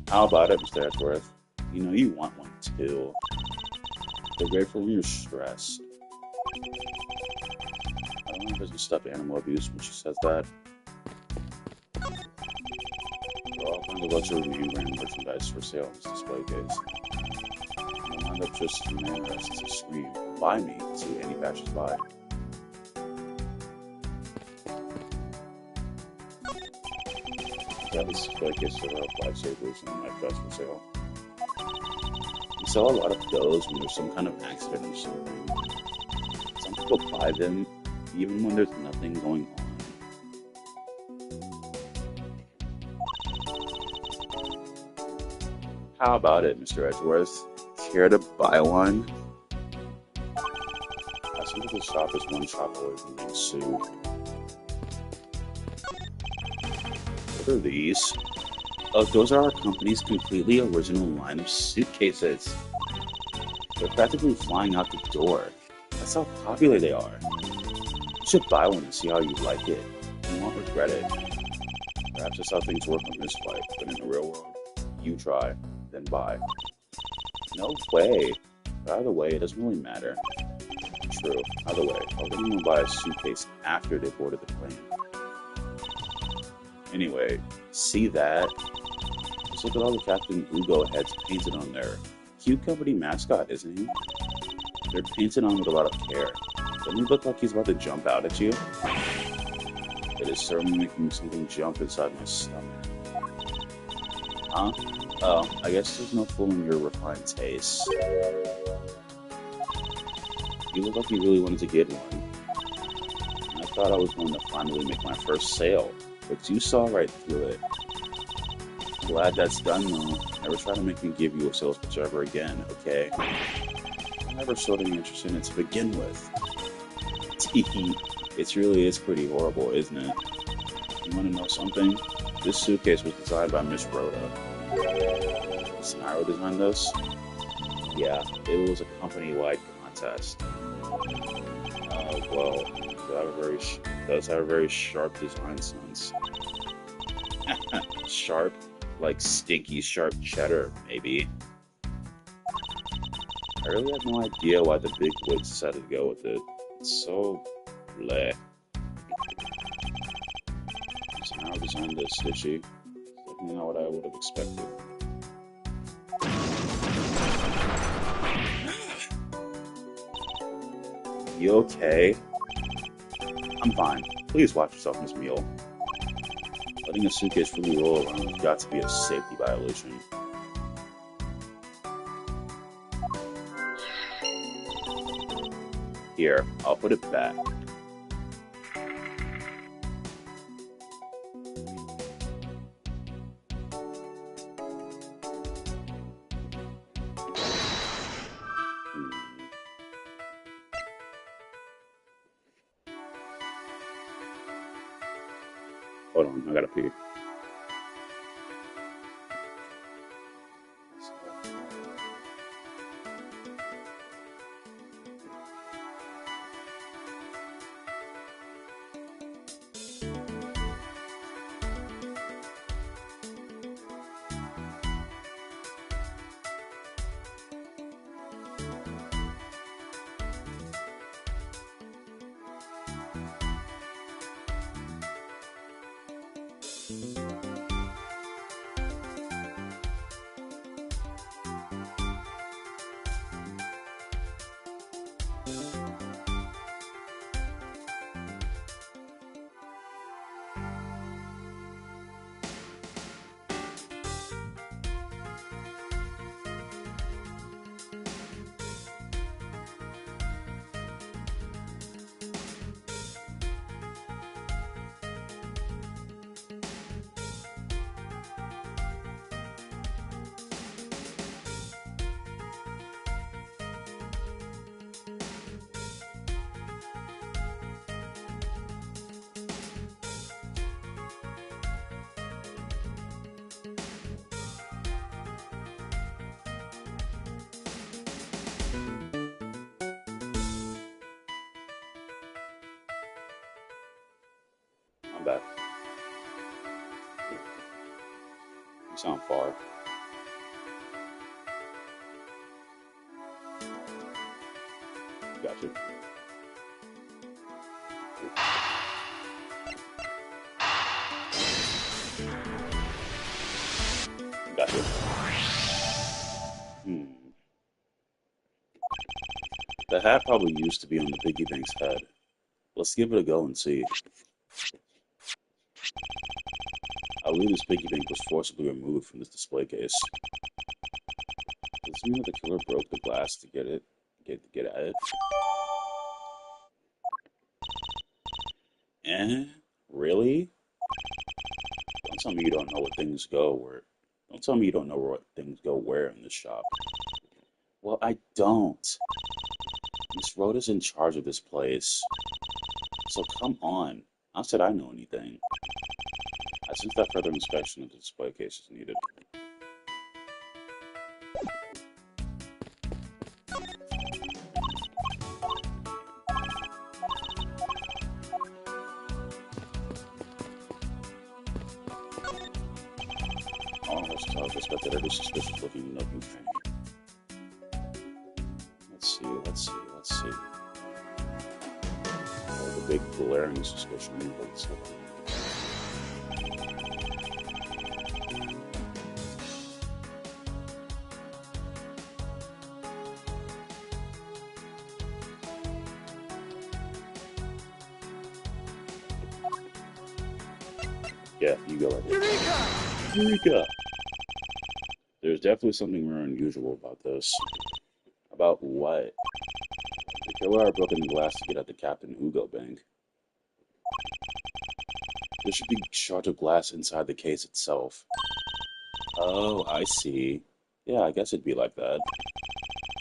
How about it, Mr. Edgeworth? You know you want one too. They're great for when you're stressed. I don't know if there's a stuffed animal abuse when she says that. There are all kinds of luxury name brand merchandise for sale in this display case. I wound up just embarrassed to scream, "Buy me!" to any passers-by. Yeah, this display case is about lifesavers and life vests for sale. We sell a lot of those when there's some kind of accident or something. Some people buy them even when there's nothing going on. How about it, Mr. Edgeworth? Care to buy one? I think the shop is one shop away from being sued. What are these? Oh, those are our company's completely original line of suitcases. They're practically flying out the door. That's how popular they are. You should buy one and see how you like it. You won't regret it. Perhaps that's how things work on this flight, but in the real world, you try, then buy. No way. But either way, it doesn't really matter. True. Either way, how can anyone buy a suitcase after they boarded the plane? Anyway, see that? Just look at all the Captain Ugo heads painted on there. Cute company mascot, isn't he? They're painted on with a lot of care. Doesn't he look like he's about to jump out at you? It is certainly making something jump inside my stomach. Huh? Oh, I guess there's no fooling your refined taste. You look like you really wanted to get one. I thought I was going to finally make my first sale, but you saw right through it. Glad that's done though. Never try to make me give you a sales pitch ever again, okay? I never showed any interest in it to begin with. Tee, it really is pretty horrible, isn't it? You want to know something? This suitcase was designed by Miss Rhoda. Snarrow designed this? Yeah, it was a company-wide contest. Well, does have a very sharp design sense. Sharp? Like stinky sharp cheddar, maybe. I really have no idea why the big wigs decided to go with it. It's so bleh. Snarrow designed this, did she? Definitely not what I would have expected. You okay? I'm fine. Please watch yourself, Miss Mule. Letting a suitcase freely roll around has got to be a safety violation. Here, I'll put it back. Hold on, I gotta pee. I'm back. You sound far. Gotcha. Gotcha. The hat probably used to be on the piggy bank's head. Let's give it a go and see. I believe this piggy bank was forcibly removed from this display case. Does this mean that the killer broke the glass to get at it? Really? Don't tell me you don't know what things go where. Don't tell me you don't know what things go where in this shop. Well, I don't. Miss Rhoda's in charge of this place. So come on. Not that I know anything. I sense that further inspection of the display case is needed. All of us talk suspected every suspicious looking nook and cranny. Let's see. Oh, the big glaring suspicion. Let's look. Yeah, you go right there. Eureka! There's definitely something more unusual about this. About what? The killer had broken the glass to get at the Captain Hugo bank. There should be shards of glass inside the case itself. Oh, I see. Yeah, I guess it'd be like that.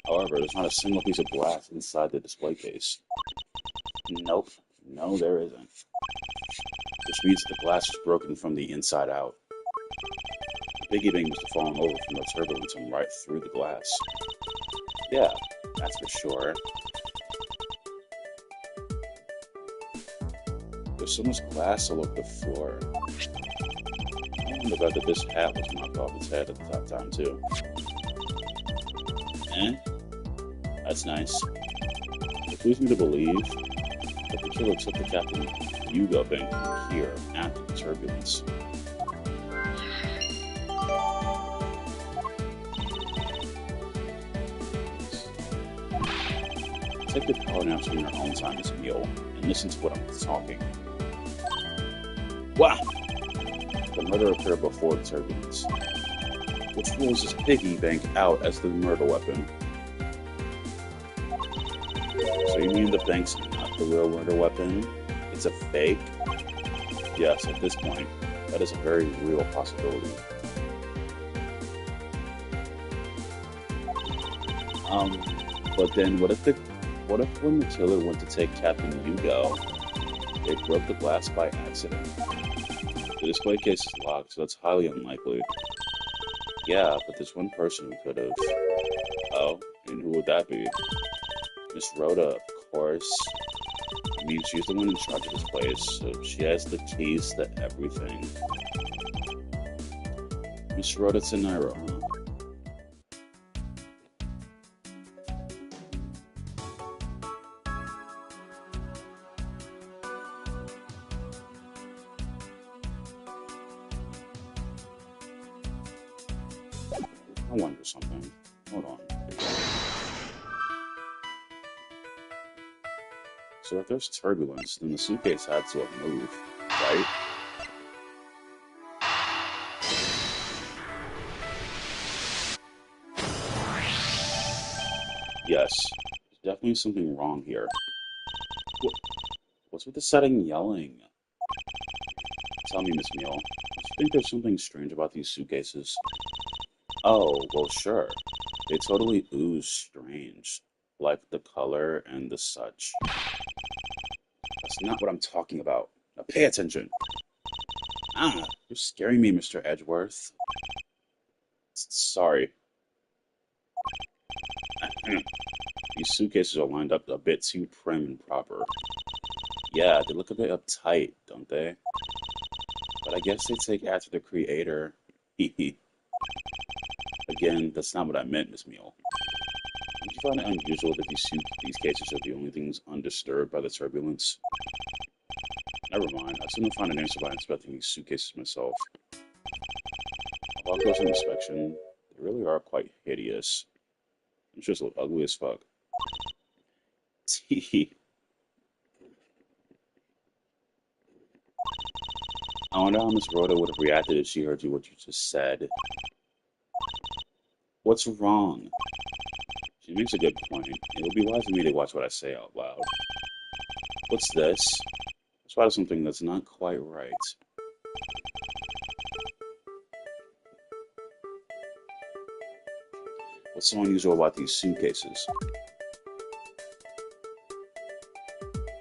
However, there's not a single piece of glass inside the display case. Nope. No, there isn't. Which means the glass is broken from the inside out. The piggy bank must have fallen over from the turbulence and right through the glass. Yeah, that's for sure. There's so much glass all over the floor. I wonder about that this hat was knocked off its head at that time, too. That's nice. It leads me to believe that the killer took the Captain Hugo bank here after the turbulence. Take your power naps on your own time as a meal and listen to what I'm talking. Wow! The murder occurred before the turbulence, which rules this piggy bank out as the murder weapon. So you mean the bank's not the real murder weapon? It's a fake? Yes, at this point, that is a very real possibility. But then what if when the killer went to take Captain Hugo, they broke the glass by accident? The display case is locked, so that's highly unlikely. Yeah, but there's one person who could have. Oh, and who would that be? Miss Rhoda, of course. I mean, she's the one in charge of this place, so she has the keys to everything. Miss Rhoda Tanairo, huh? I wonder something. Hold on. So if there's turbulence, then the suitcase had to have moved, right? Yes, there's definitely something wrong here. What, what's with the setting yelling? Tell me, Miss Meal, don't you think there's something strange about these suitcases? Oh, well, sure. They totally ooze strange, like the color and the such. That's not what I'm talking about. Now pay attention. Ah, you're scaring me, Mr. Edgeworth. Sorry. These suitcases are lined up a bit too prim and proper. Yeah, they look a bit uptight, don't they? But I guess they take after the creator. Hehe. Again, that's not what I meant, Miss Meal. Don't you find it unusual that these cases are the only things undisturbed by the turbulence? Never mind, I still don't find an answer by inspecting these suitcases myself. Upon closer inspection, they really are quite hideous. They just look ugly as fuck. Tee. I wonder how Miss Rhoda would have reacted if she heard what you just said. What's wrong? She makes a good point. It would be wise for me to watch what I say out loud. What's this? I spotted something that's not quite right. What's so unusual about these suitcases?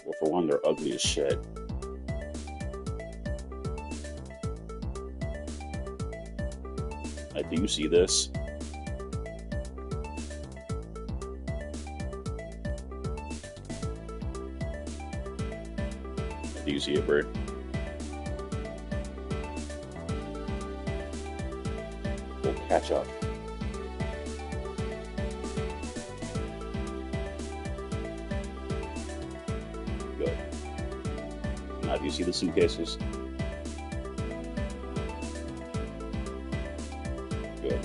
Well, for one, they're ugly as shit. Do you see this? Do you see it, Bert? We'll catch up. Good. Now, do you see the suitcases? Good.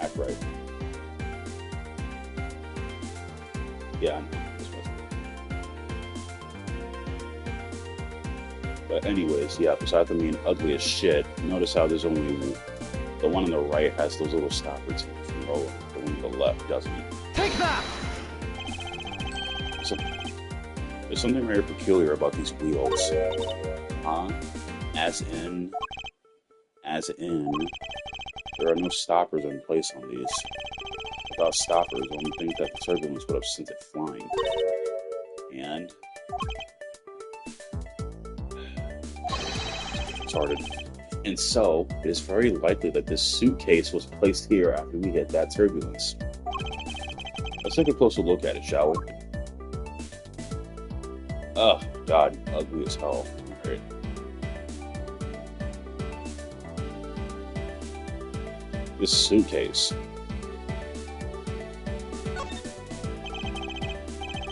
Act right. Yeah, I know. But anyways, yeah, besides them being ugly as shit, notice how there's only the one on the right has those little stoppers from rolling. The one on the left doesn't. Take that! So, there's something very peculiar about these wheels. Huh? As in, there are no stoppers in place on these. Without stoppers, one would think that the turbulence would have sent it flying. And And so, it is very likely that this suitcase was placed here after we hit that turbulence. Let's take a closer look at it, shall we? Oh, God, ugly as hell. Alright. This suitcase.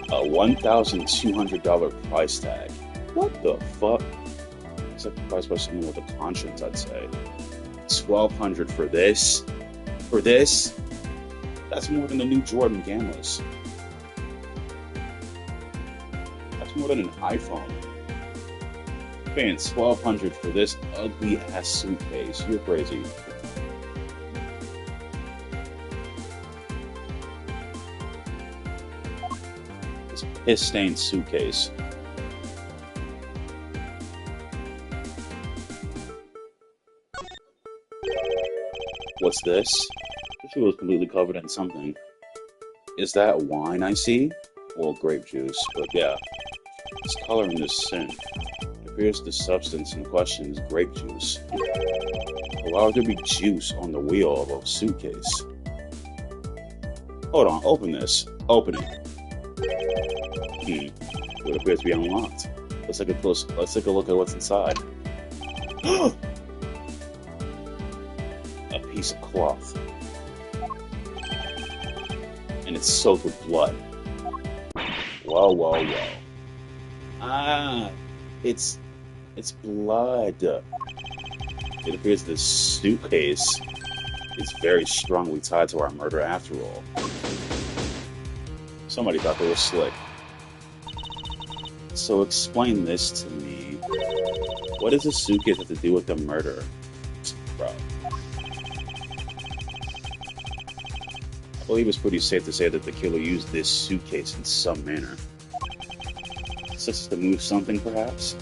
A $1,200 price tag. What the fuck? Sacrificed by someone with a conscience, I'd say. $1,200 for this? For this? That's more than the new Jordan Gammas. That's more than an iPhone. Paying $1,200 for this ugly ass suitcase. You're crazy. This piss-stained suitcase. What's this? This was completely covered in something. Is that wine I see? Well, grape juice, but yeah. This color in this scent. It appears the substance in question is grape juice. But why would there be juice on the wheel of a suitcase? Hold on, open this. Open it. It appears to be unlocked. Let's take a look at what's inside. A piece of cloth. And it's soaked with blood. Whoa, whoa, whoa. Ah, it's blood. It appears this suitcase is very strongly tied to our murder after all. Somebody thought they were slick. So explain this to me. What does the suitcase have to do with the murder? Bro. I believe it's pretty safe to say that the killer used this suitcase in some manner. Such as to move something, perhaps?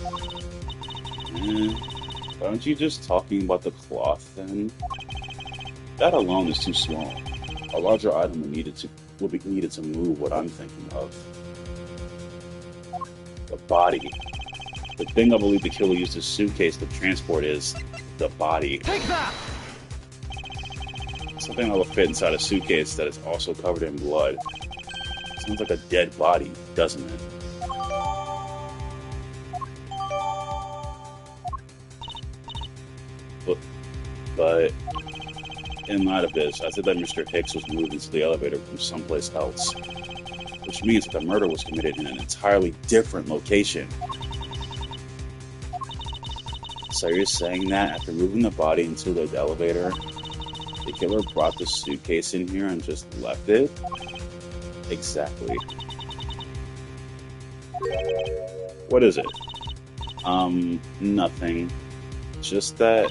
Aren't you just talking about the cloth, then? That alone is too small. A larger item will be needed to move what I'm thinking of. The body. The thing I believe the killer used his suitcase to transport is the body. Take that! Something that will fit inside a suitcase that is also covered in blood. Sounds like a dead body, doesn't it? But in light of this, I said that Mr. Hicks was moved into the elevator from someplace else, which means that the murder was committed in an entirely different location. So you're saying that after moving the body into the elevator, the killer brought the suitcase in here and just left it? Exactly. What is it? Nothing. Just that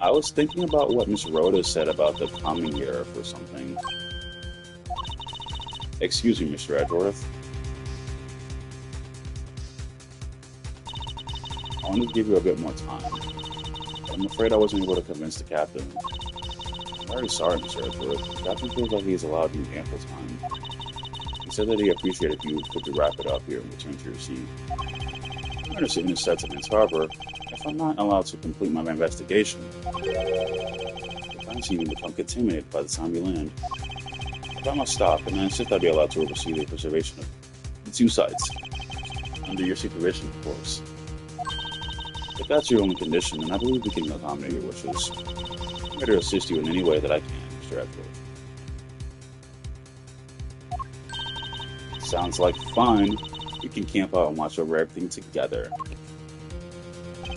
I was thinking about what Miss Rhoda said about the coming year or something. Excuse me, Mr. Edgeworth. I wanted to give you a bit more time, but I'm afraid I wasn't able to convince the captain. I'm very sorry, Mr. Edgeworth. The captain feels like he's allowed you ample time. He said that he appreciated if you could wrap it up here and return to your seat. I understand his sentiments, however, if I'm not allowed to complete my investigation, the crimes even become contaminated by the time we land. If I must stop, and I insist I be allowed to oversee the preservation of the two sites, under your supervision, of course. If that's your only condition, then I believe we can accommodate your wishes. I'm ready to assist you in any way that I can, Mr. Edgeworth. Sounds like fun. We can camp out and watch over everything together. I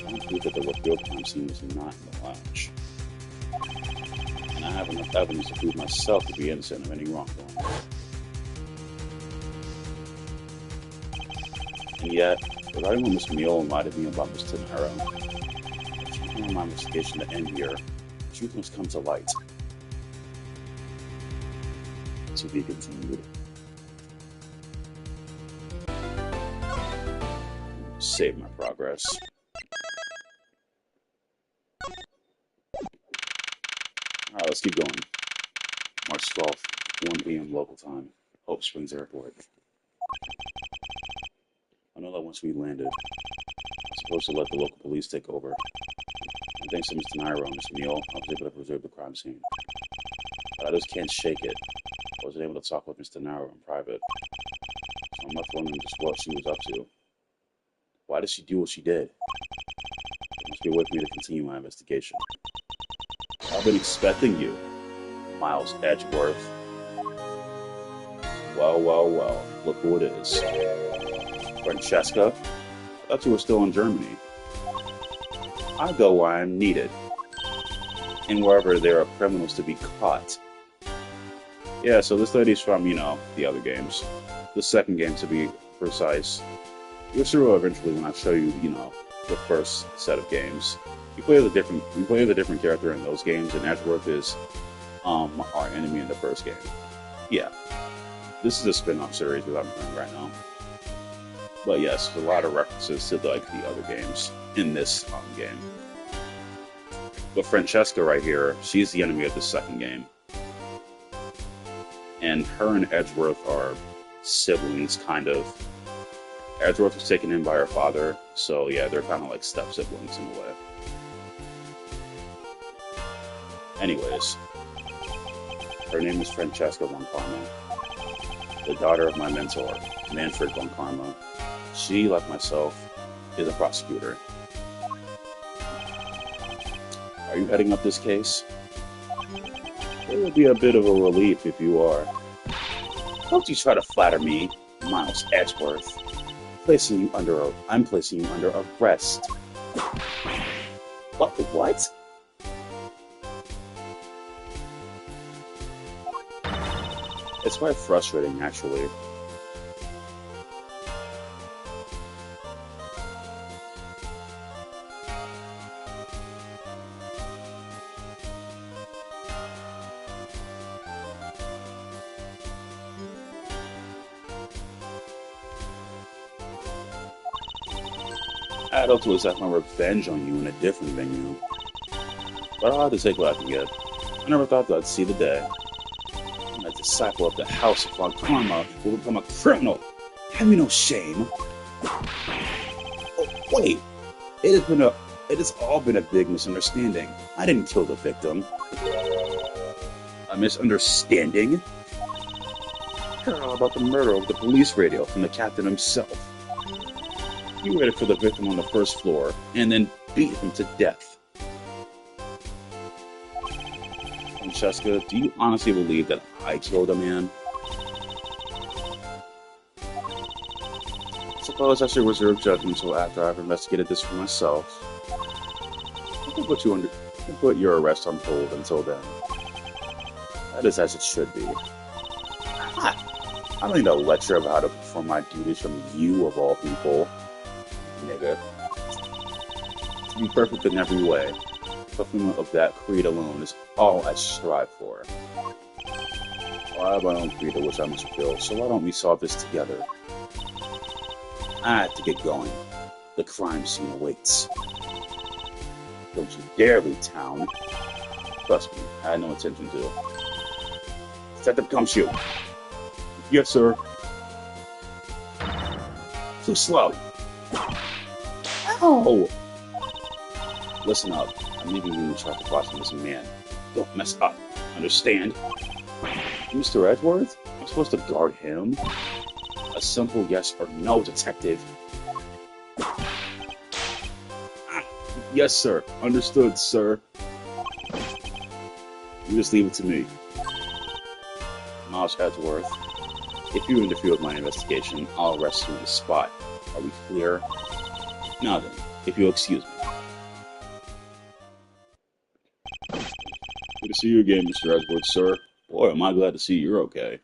don't believe that the reveal crime scene was not in the lounge. And I have enough evidence to prove myself to be innocent of any wrongdoing. And yet, regarding what Miss Mule reminded me about Miss Tenaro, I don't want my investigation to end here. The truth must come to light. To be continued. Save my progress. Alright, let's keep going. March 12th, 1 p.m. local time, Hope Springs Airport. I know that once we landed, I was supposed to let the local police take over. And thanks to Mr. Nairo and Miss Mule, I was able to preserve the crime scene. But I just can't shake it. I wasn't able to talk with Mr. Nairo in private. So I'm left wondering just what she was up to. Why did she do what she did? There must be a way for me to continue my investigation. I've been expecting you, Miles Edgeworth. Well, well, well. Look who it is. Francesca? I thought you were still in Germany. I go where I am needed. And wherever there are criminals to be caught. Yeah, so this lady's from, the other games. The second game, to be precise. You'll see her eventually when I show you, the first set of games. We play the different character in those games, and Edgeworth is our enemy in the first game. Yeah. This is a spin-off series that I'm playing right now. But yes, a lot of references to the other games in this game. But Francesca right here, she's the enemy of the second game. And her and Edgeworth are siblings, kind of. Edgeworth was taken in by her father, so yeah, they're kind of like step-siblings in a way. Anyways, her name is Francesca Von Karma, the daughter of my mentor, Manfred Von Karma. She, like myself, is a prosecutor. Are you heading up this case? It will be a bit of a relief if you are. Don't you try to flatter me, Miles Edgeworth. I'm placing you under arrest. What? It's quite frustrating, actually. I'd hope to exact my revenge on you in a different venue, but I'll have to take what I can get. I never thought that I'd see the day. I'm a disciple of the House of Von Karma will become a criminal. Have you no shame? Oh, wait. It has all been a big misunderstanding. I didn't kill the victim. A misunderstanding? I heard all about the murder over the police radio from the captain himself. You waited for the victim on the first floor and then beat him to death. Francesca, do you honestly believe that I killed a man? Suppose I should reserve judgment until after I've investigated this for myself. I can put your arrest on hold until then. That is as it should be. I don't need a lecture about how to perform my duties from you, of all people. Nigga. To be perfect in every way, fulfillment of that creed alone is all I strive for. I have my own creed which I must fulfill, so why don't we solve this together? I have to get going. The crime scene awaits. Don't you dare leave town. Trust me, I had no intention to. Detective Gumshoe. Yes, sir. Too slow. Ow! Listen up. I'm leaving you in charge of watching this man. Don't mess up. Understand? Mr. Edwards? I'm supposed to guard him? A simple yes or no, detective. Yes, sir. Understood, sir. You just leave it to me. Miles Edgeworth. If you interfere with my investigation, I'll arrest you on the spot. Are we clear? Now then, if you'll excuse me. Good to see you again, Mr. Edgeworth, sir. Boy, am I glad to see you're okay.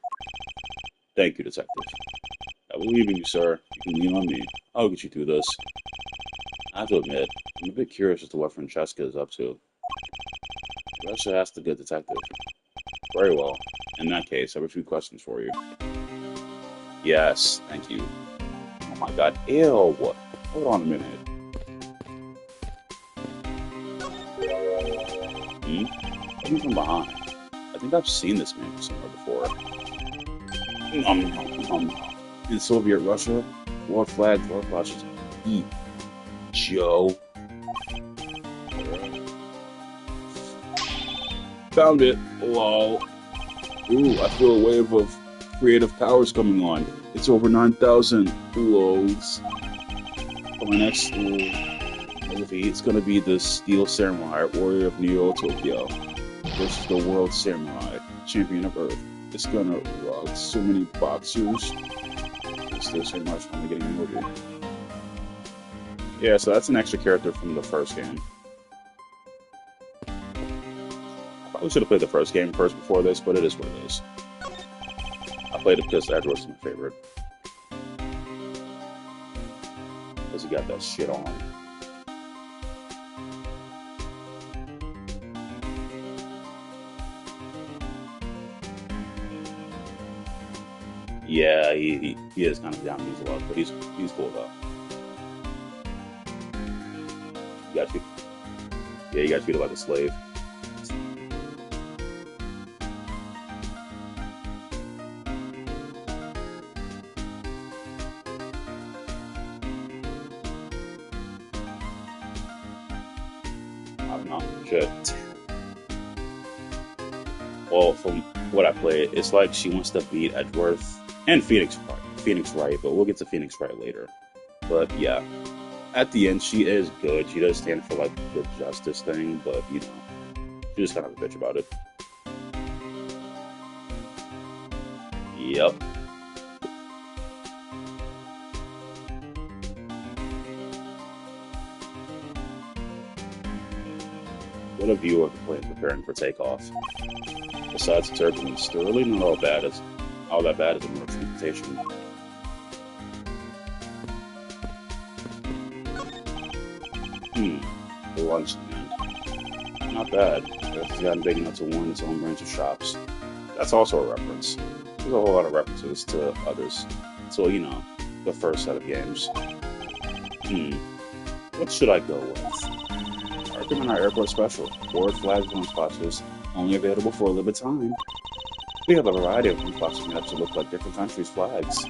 Thank you, detective. I believe in you, sir. You can lean on me. I'll get you through this. I have to admit, I'm a bit curious as to what Francesca is up to. I should ask the good detective. Very well. In that case, I have a few questions for you. Yes, thank you. Oh my god, ew! Hold on a minute. Looking from behind. I think I've seen this man somewhere before. In Soviet Russia, war flag, war flashes. Eat. Joe. Found it. Lol. Ooh, I feel a wave of creative powers coming on. It's over 9,000. Lols. For my next movie, it's gonna be the Steel Samurai, Warrior of Neo Tokyo, versus the World Samurai, Champion of Earth. It's gonna rock so many boxers. Steel Samurai is finally getting a movie. Yeah, so that's an extra character from the first game. I probably should have played the first game first before this, but it is what it is. I played it because Edward's my favorite. Because he got that shit on. Yeah, he is kind of down to use a lot, but he's cool though. You got treated like a slave. I don't know. Shit. Well, from what I played, it's like she wants to beat Edgeworth and Phoenix Wright, but we'll get to Phoenix Wright later. But yeah, at the end, she is good. She does stand for like the justice thing, but you know, she's just kind of a bitch about it. Yep. What a view of the plane preparing for takeoff. Besides the turbulence, they're really not all bad as all that bad is a more transportation. The lunch stand. Not bad. It's gotten big enough to warrant its own branch of shops. That's also a reference. There's a whole lot of references to others. So, you know, the first set of games. What should I go with? I recommend our airport special. Board flags lunchboxes, only available for a limited time. We have a variety of lunchboxes made up to look like different countries' flags. I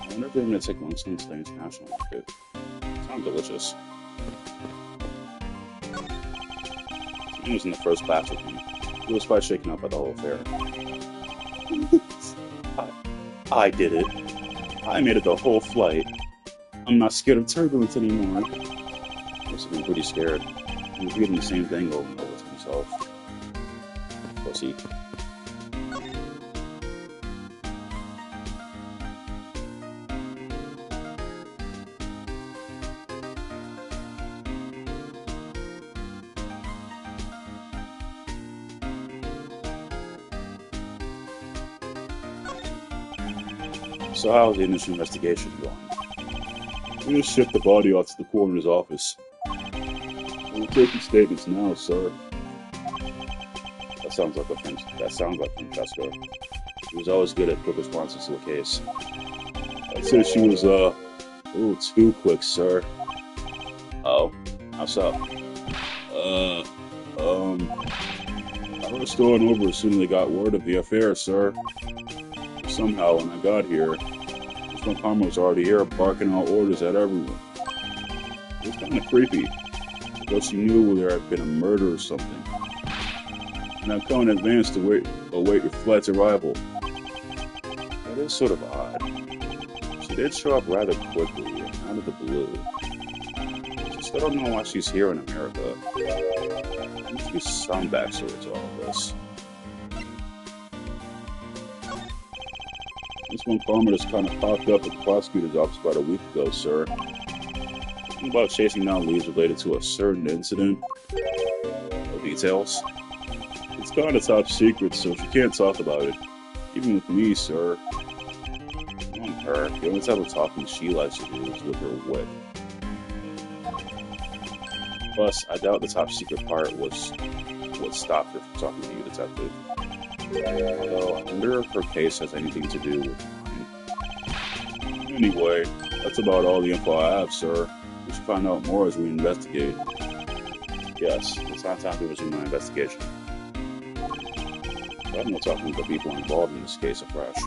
wonder if they're going to take lunch into the international market. Sounds delicious. He was in the first class with me. He was quite shaken up by the whole affair. I did it. I made it the whole flight. I'm not scared of turbulence anymore. I must have been pretty scared. He was reading the same thing over and over to himself. Pussy. So how's the initial investigation going? We're going to ship the body off to the coroner's office. We're taking statements now, sir. That sounds like Francesca. She was always good at quick responses to a case. I'd say she was a little too quick, sir. Oh, how so? I rushed on over as soon as they got word of the affair, sir. Somehow, when I got here, Miss Montgomery was already here, barking out orders at everyone. It was kind of creepy, because she knew there had been a murder or something. And I've come in advance to await your flight's arrival. That is sort of odd. She did show up rather quickly, and out of the blue. I still don't know why she's here in America. There must be some backstory to all of this. This one farmer just kind of popped up at the prosecutor's office about a week ago, sir. Talking about chasing down leads related to a certain incident. No details. It's kind of top secret, so she can't talk about it. Even with me, sir. Knowing her, the only type of talking she likes to do is with her wit. Plus, I doubt the top secret part was what stopped her from talking to you, detective. Although, I wonder if her case has anything to do with mine. Anyway, that's about all the info I have, sir. We should find out more as we investigate. Yes, it's not time to resume my investigation. I have no talking to the people involved in this case afresh.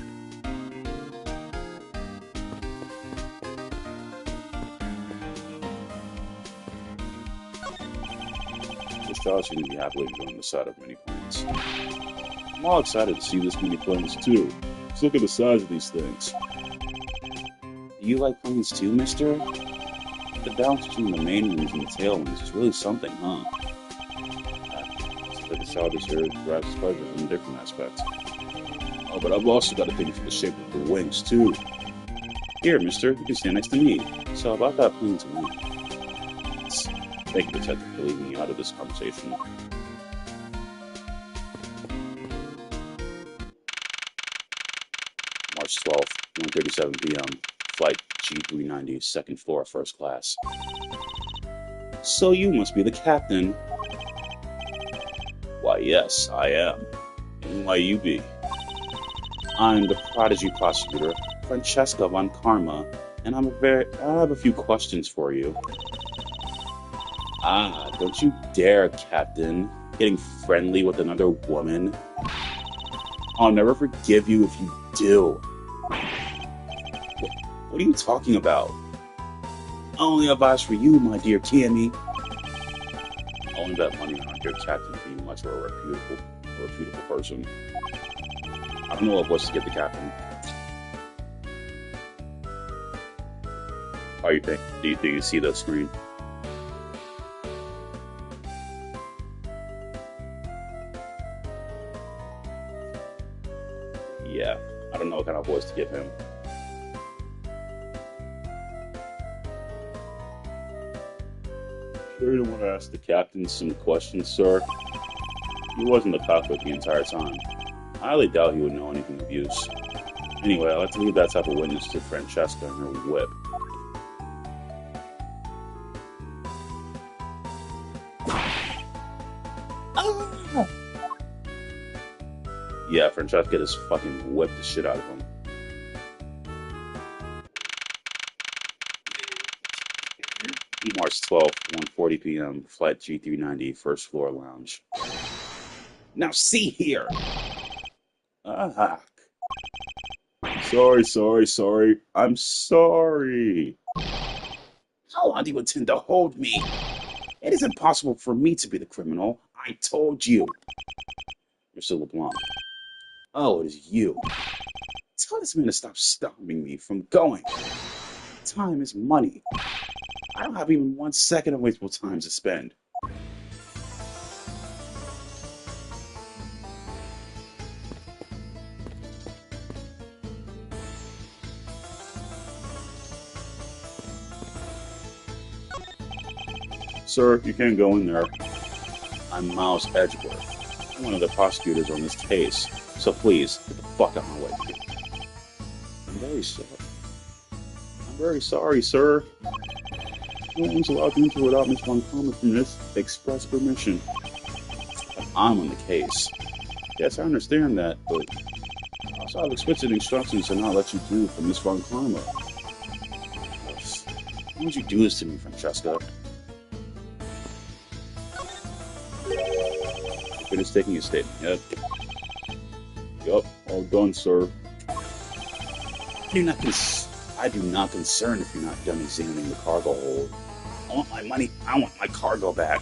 This child seems to be happily enjoying the sight of many planes. I'm all excited to see this many planes too. Just look at the size of these things. Do you like planes too, mister? The balance between the main wings and the tail wings is really something, huh? It's like the child is here derives his pleasure from a different aspect. Oh, but I've also got a thing for the shape of the wings too. Here, mister, you can stand next to me. So about that plane's wing. Thank you, detective, for leaving me out of this conversation. March 12th, 1:37 p.m. Flight G390, second floor, first class. So you must be the captain. Why, yes, I am. And why you be? I'm the prodigy prosecutor, Francesca von Karma, and I have a few questions for you. Ah, don't you dare, Captain, getting friendly with another woman. I'll never forgive you if you do. What are you talking about? Only advice for you, my dear Tammy. I only bet money on our dear Captain being much of a reputable person. I don't know what voice to give the Captain. How you think? Do you see the screen? Yeah, I don't know what kind of voice to give him. Sure you don't want to ask the captain some questions, sir? He wasn't the cockpit the entire time. I highly doubt he would know anything of use. Anyway, I'd like to leave that type of witness to Francesca and her whip. Oh! Yeah, Francesca just fucking whipped the shit out of him. March 12th, 1:40 p.m., Flight G390, first floor lounge. Now see here! Ah. Sorry. I'm sorry. How long do you intend to hold me? It is impossible for me to be the criminal. I told you. Mr. LeBlanc. Oh, it is you. Tell this man to stop stopping me from going. Time is money. I don't have even 1 second of wasteful time to spend. Sir, you can't go in there. I'm Miles Edgeworth. I'm one of the prosecutors on this case. So please, get the fuck out of my way. I'm very sorry, sir. No one's allowed to enter without Miss Von Karma from this express permission. I'm on the case. Yes, I understand that, but I also have explicit instructions to not let you through from Miss Von Karma. Why would you do this to me, Francesca? Finish taking your statement, yep? Yup, all done, sir. I do not concern if you're not done examining the cargo hold. I want my money. I want my cargo back.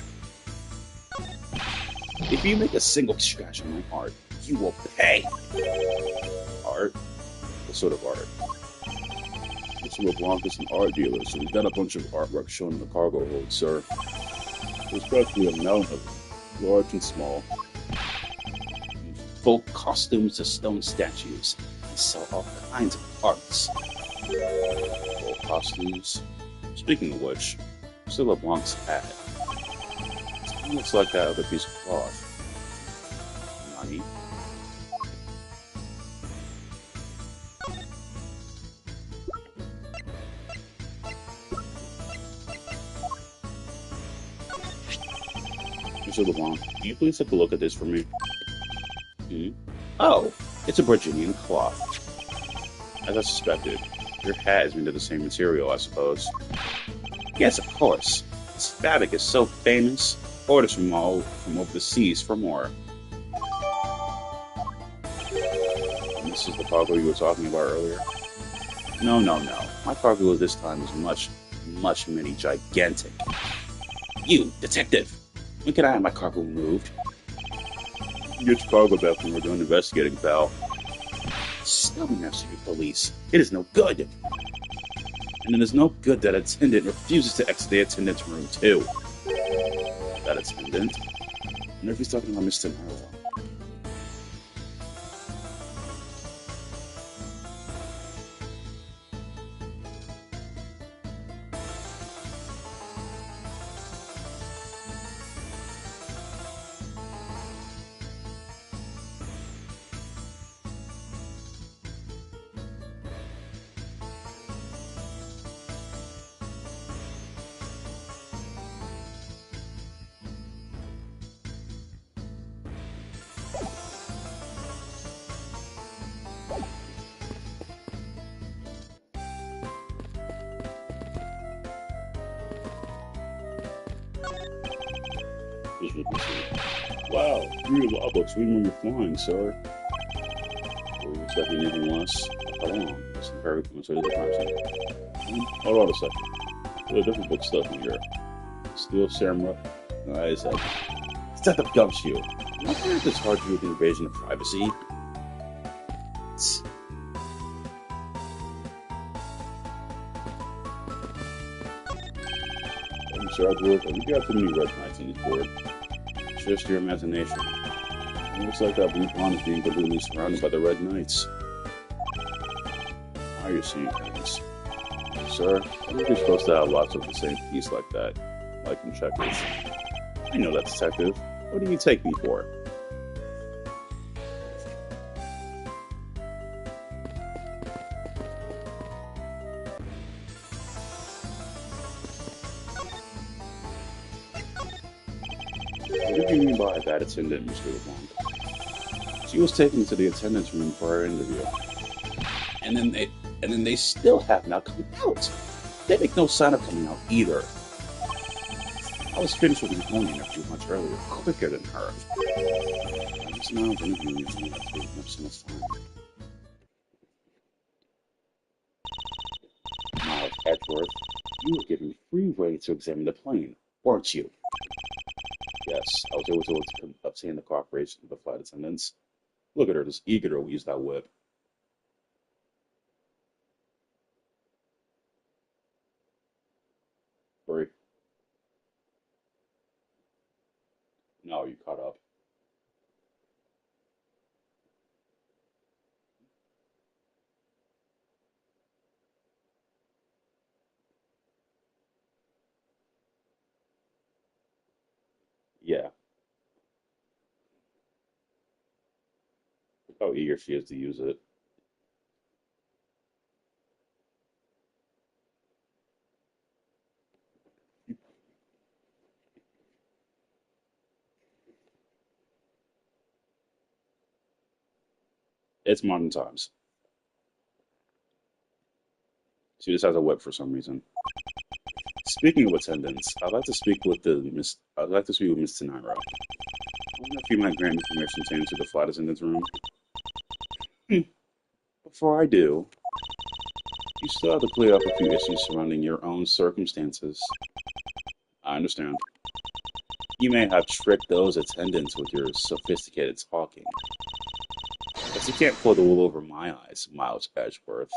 If you make a single scratch on my art, you will pay. Art? What sort of art? Mr. LeBlanc is an art dealer, so we've got a bunch of artwork shown in the cargo hold, sir. There's practically a mountain of them, large and small. Full costumes to stone statues. I sell all kinds of arts. Full costumes. Speaking of which, Mr. LeBlanc's hat. It looks like that other piece of cloth. Money. Mr. LeBlanc, can you please take a look at this for me? Oh, it's a Virginian cloth. As I suspected, your hat is made of the same material, I suppose. Yes, of course. This fabric is so famous. Orders from over the seas for more. And this is the cargo you were talking about earlier? No. My cargo this time is much many gigantic. You, detective! When can I have my cargo moved? Get your cargo back when we're done investigating, pal. Stop me next to you, police. It is no good. And it is no good that attendant refuses to exit the attendant's room, too. That attendant? I wonder if he's talking about Mr. Marlowe. Wow, 3 law books reading when you're flying, sir. Were you expecting anything less? How long? That's very considered the time. Hold on a second. There are different book stuff in here. Steel Samurai. I said, set the gumshoe. I find this hard to do with the invasion of privacy. I'm sure I've worked. We got too many red knights on this board. Just your imagination. It looks like that blue pond is being completely surrounded by the Red Knights. How are you seeing things? Sir, I think you're supposed to have lots of the same piece like that, like in checkers. I know that, detective. What do you take me for? What do you mean by that attendant, Mr. LeBlanc? She was taken to the attendance room for her interview. And then they still have not come out. They make no sign of coming out either. I was finished with my own interview much earlier, quicker than her. I just now interviewing you for much so much time. Miles Edgeworth, you were given free rein to examine the plane, weren't you? Yes, I was able to obtain the cooperation of the flight attendants. Look at her, just eager to use that whip. Hurry. No, you caught up. Yeah. Look how eager she is to use it. It's modern times. She just has a whip for some reason. Speaking of attendants, I'd like to speak with Miss Teniro. I wonder if you might grant me permission to enter the flight attendant's room. Hmm. Before I do, you still have to clear up a few issues surrounding your own circumstances. I understand. You may have tricked those attendants with your sophisticated talking, but you can't pull the wool over my eyes, Miles Edgeworth.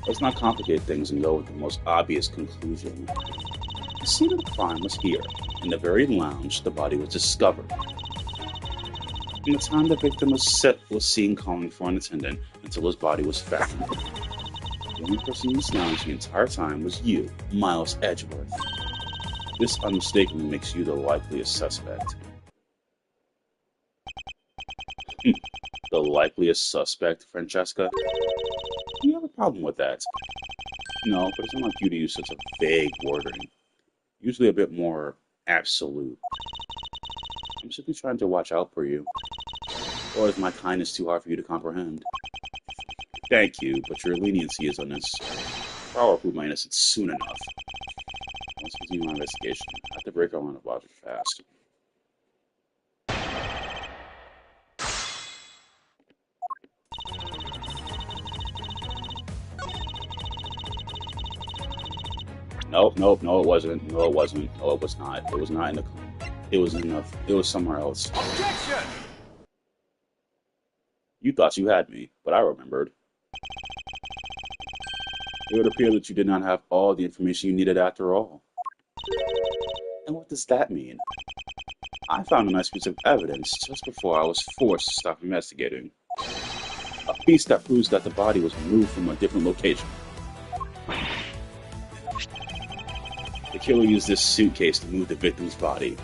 Let's not complicate things and go with the most obvious conclusion. The scene of the crime was here, in the very lounge the body was discovered. From the time the victim was seen calling for an attendant until his body was found, the only person in this lounge the entire time was you, Miles Edgeworth. This unmistakably makes you the likeliest suspect. The likeliest suspect, Francesca? Do you have a problem with that? No, but it's not like you to use such a vague wording. Usually a bit more absolute. I'm simply trying to watch out for you. Or is my kindness too hard for you to comprehend? Thank you, but your leniency is on this. I'll prove my innocence soon enough. Let's continue my investigation. I have to break our line of logic fast. Nope, nope, no, it wasn't. No, it wasn't. No, it was not. It was not in the. It was somewhere else. Objection! You thought you had me, but I remembered. It would appear that you did not have all the information you needed after all. And what does that mean? I found a nice piece of evidence just before I was forced to stop investigating. A piece that proves that the body was moved from a different location. The killer used this suitcase to move the victim's body.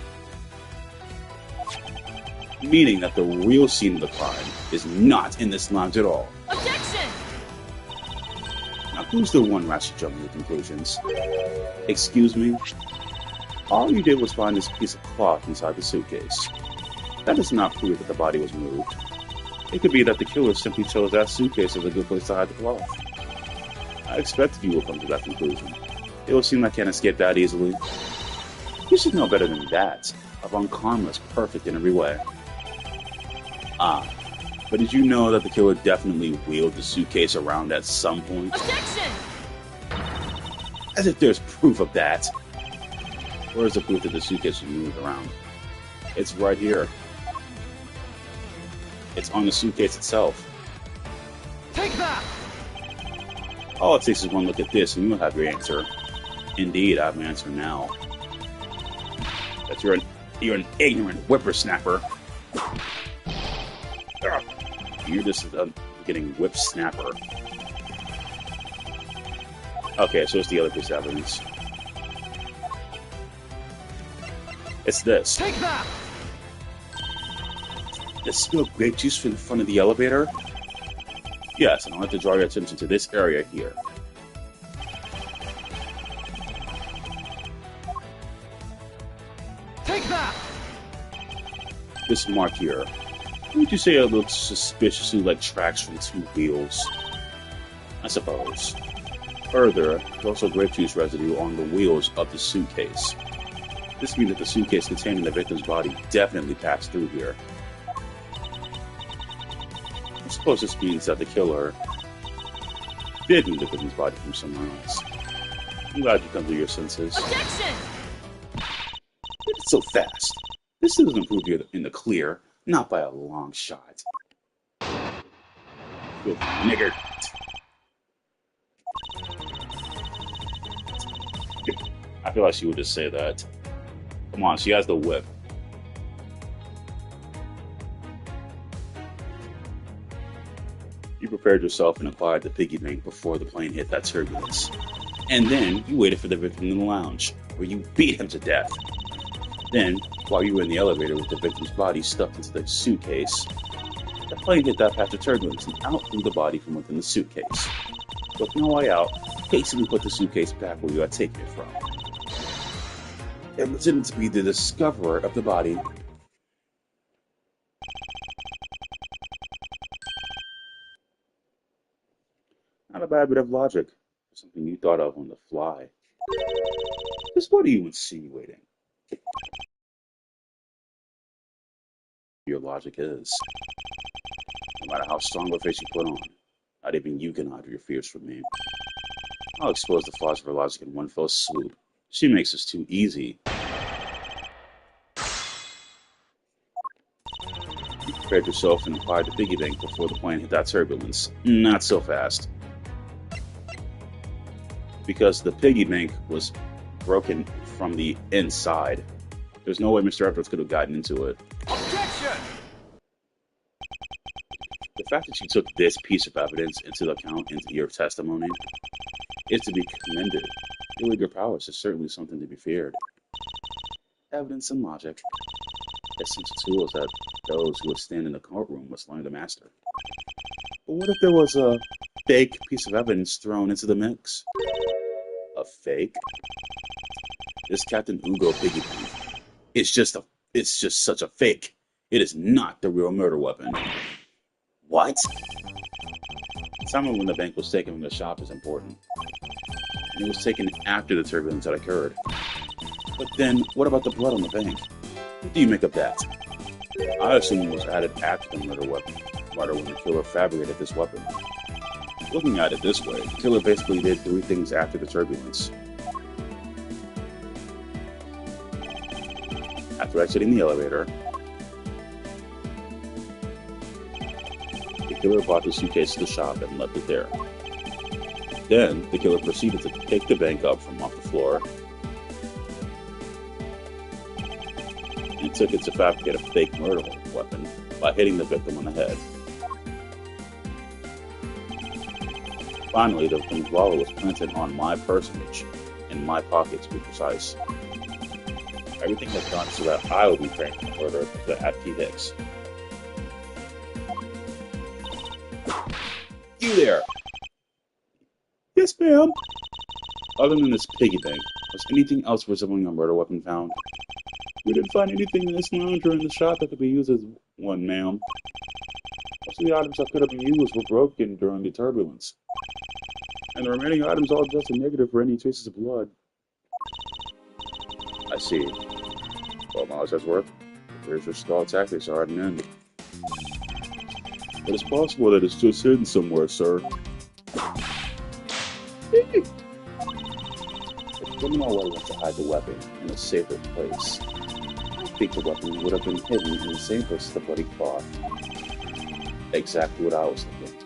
Meaning that the real scene of the crime is not in this lounge at all. Objection! Now who's the one rash jumping to conclusions? Excuse me? All you did was find this piece of cloth inside the suitcase. That does not prove that the body was moved. It could be that the killer simply chose that suitcase as a good place to hide the cloth. I expected you would come to that conclusion. It would seem I can't escape that easily. You should know better than that. Von Karma is perfect in every way. Ah, but did you know that the killer definitely wheeled the suitcase around at some point? Objection! As if there's proof of that. Where is the proof that the suitcase was moved around? It's right here. It's on the suitcase itself. Take that! All it takes is one look at this and you'll have your answer. Indeed, I have an answer now. That you're an ignorant whippersnapper. You're just getting whip snapper. Okay, so it's the other piece of evidence. It's this. Take that! The spilled grape juice from the front of the elevator? Yes, and I'll have to draw your attention to this area here. Take that! This mark here. Wouldn't you say it looks suspiciously like tracks from two wheels? I suppose. Further, there's also grape juice residue on the wheels of the suitcase. This means that the suitcase containing the victim's body definitely passed through here. I suppose this means that the killer did move the victim's body from somewhere else. I'm glad you come to your senses. Objection! It's so fast. This doesn't prove you're in the clear, not by a long shot. Good nigger. I feel like she would just say that. Come on, she has the whip. You prepared yourself and acquired the piggy bank before the plane hit that turbulence. And then you waited for the victim in the lounge, where you beat him to death. Then, while you were in the elevator with the victim's body stuffed into the suitcase, the plane hit that patch of turbulence and out flew the body from within the suitcase. With no way out, hastily put the suitcase back where you had taken it from. It pretended to be the discoverer of the body. Not a bad bit of logic. Something you thought of on the fly. Just what are you insinuating? Your logic is. No matter how strong a face you put on, not even you can hide your fears from me. I'll expose the flaws of her logic in one fell swoop. She makes this too easy. You prepared yourself and acquired the piggy bank before the plane hit that turbulence. Not so fast. Because the piggy bank was broken from the inside. There's no way Mr. Edwards could have gotten into it. Objection! The fact that you took this piece of evidence into account into your testimony is to be commended. Your legal prowess is certainly something to be feared. Evidence and logic, essential tools that those who would stand in the courtroom must learn to master. But what if there was a fake piece of evidence thrown into the mix? A fake? This Captain Ugo piggy bank. It's just such a fake. It is not the real murder weapon. What? The time when the bank was taken from the shop is important. And it was taken after the turbulence had occurred. But then, what about the blood on the bank? What do you make of that? I assume it was added after the murder when the killer fabricated this weapon. Looking at it this way, the killer basically did three things after the turbulence. After exiting the elevator, the killer brought the suitcase to the shop and left it there. Then, the killer proceeded to pick the bank up from off the floor and took it to fabricate a fake murder weapon by hitting the victim on the head. Finally, the victim's wallet was planted on my personage, in my pocket to be precise. Everything was done so that I would be framed for murder at P. Hicks. You there! Yes, ma'am! Other than this piggy bank, was anything else resembling a murder weapon found? We didn't find anything in this lounge or in the shop that could be used as one, ma'am. Most of the items that could have been used were broken during the turbulence. And the remaining items all tested negative for any traces of blood. I see. Well, miles that's worth. Here's your stall tactics are at an end. But it's possible that it's just hidden somewhere, sir. If the criminal went to hide the weapon in a safer place, I think the weapon would have been hidden in the same place as the bloody cloth. Exactly what I was thinking.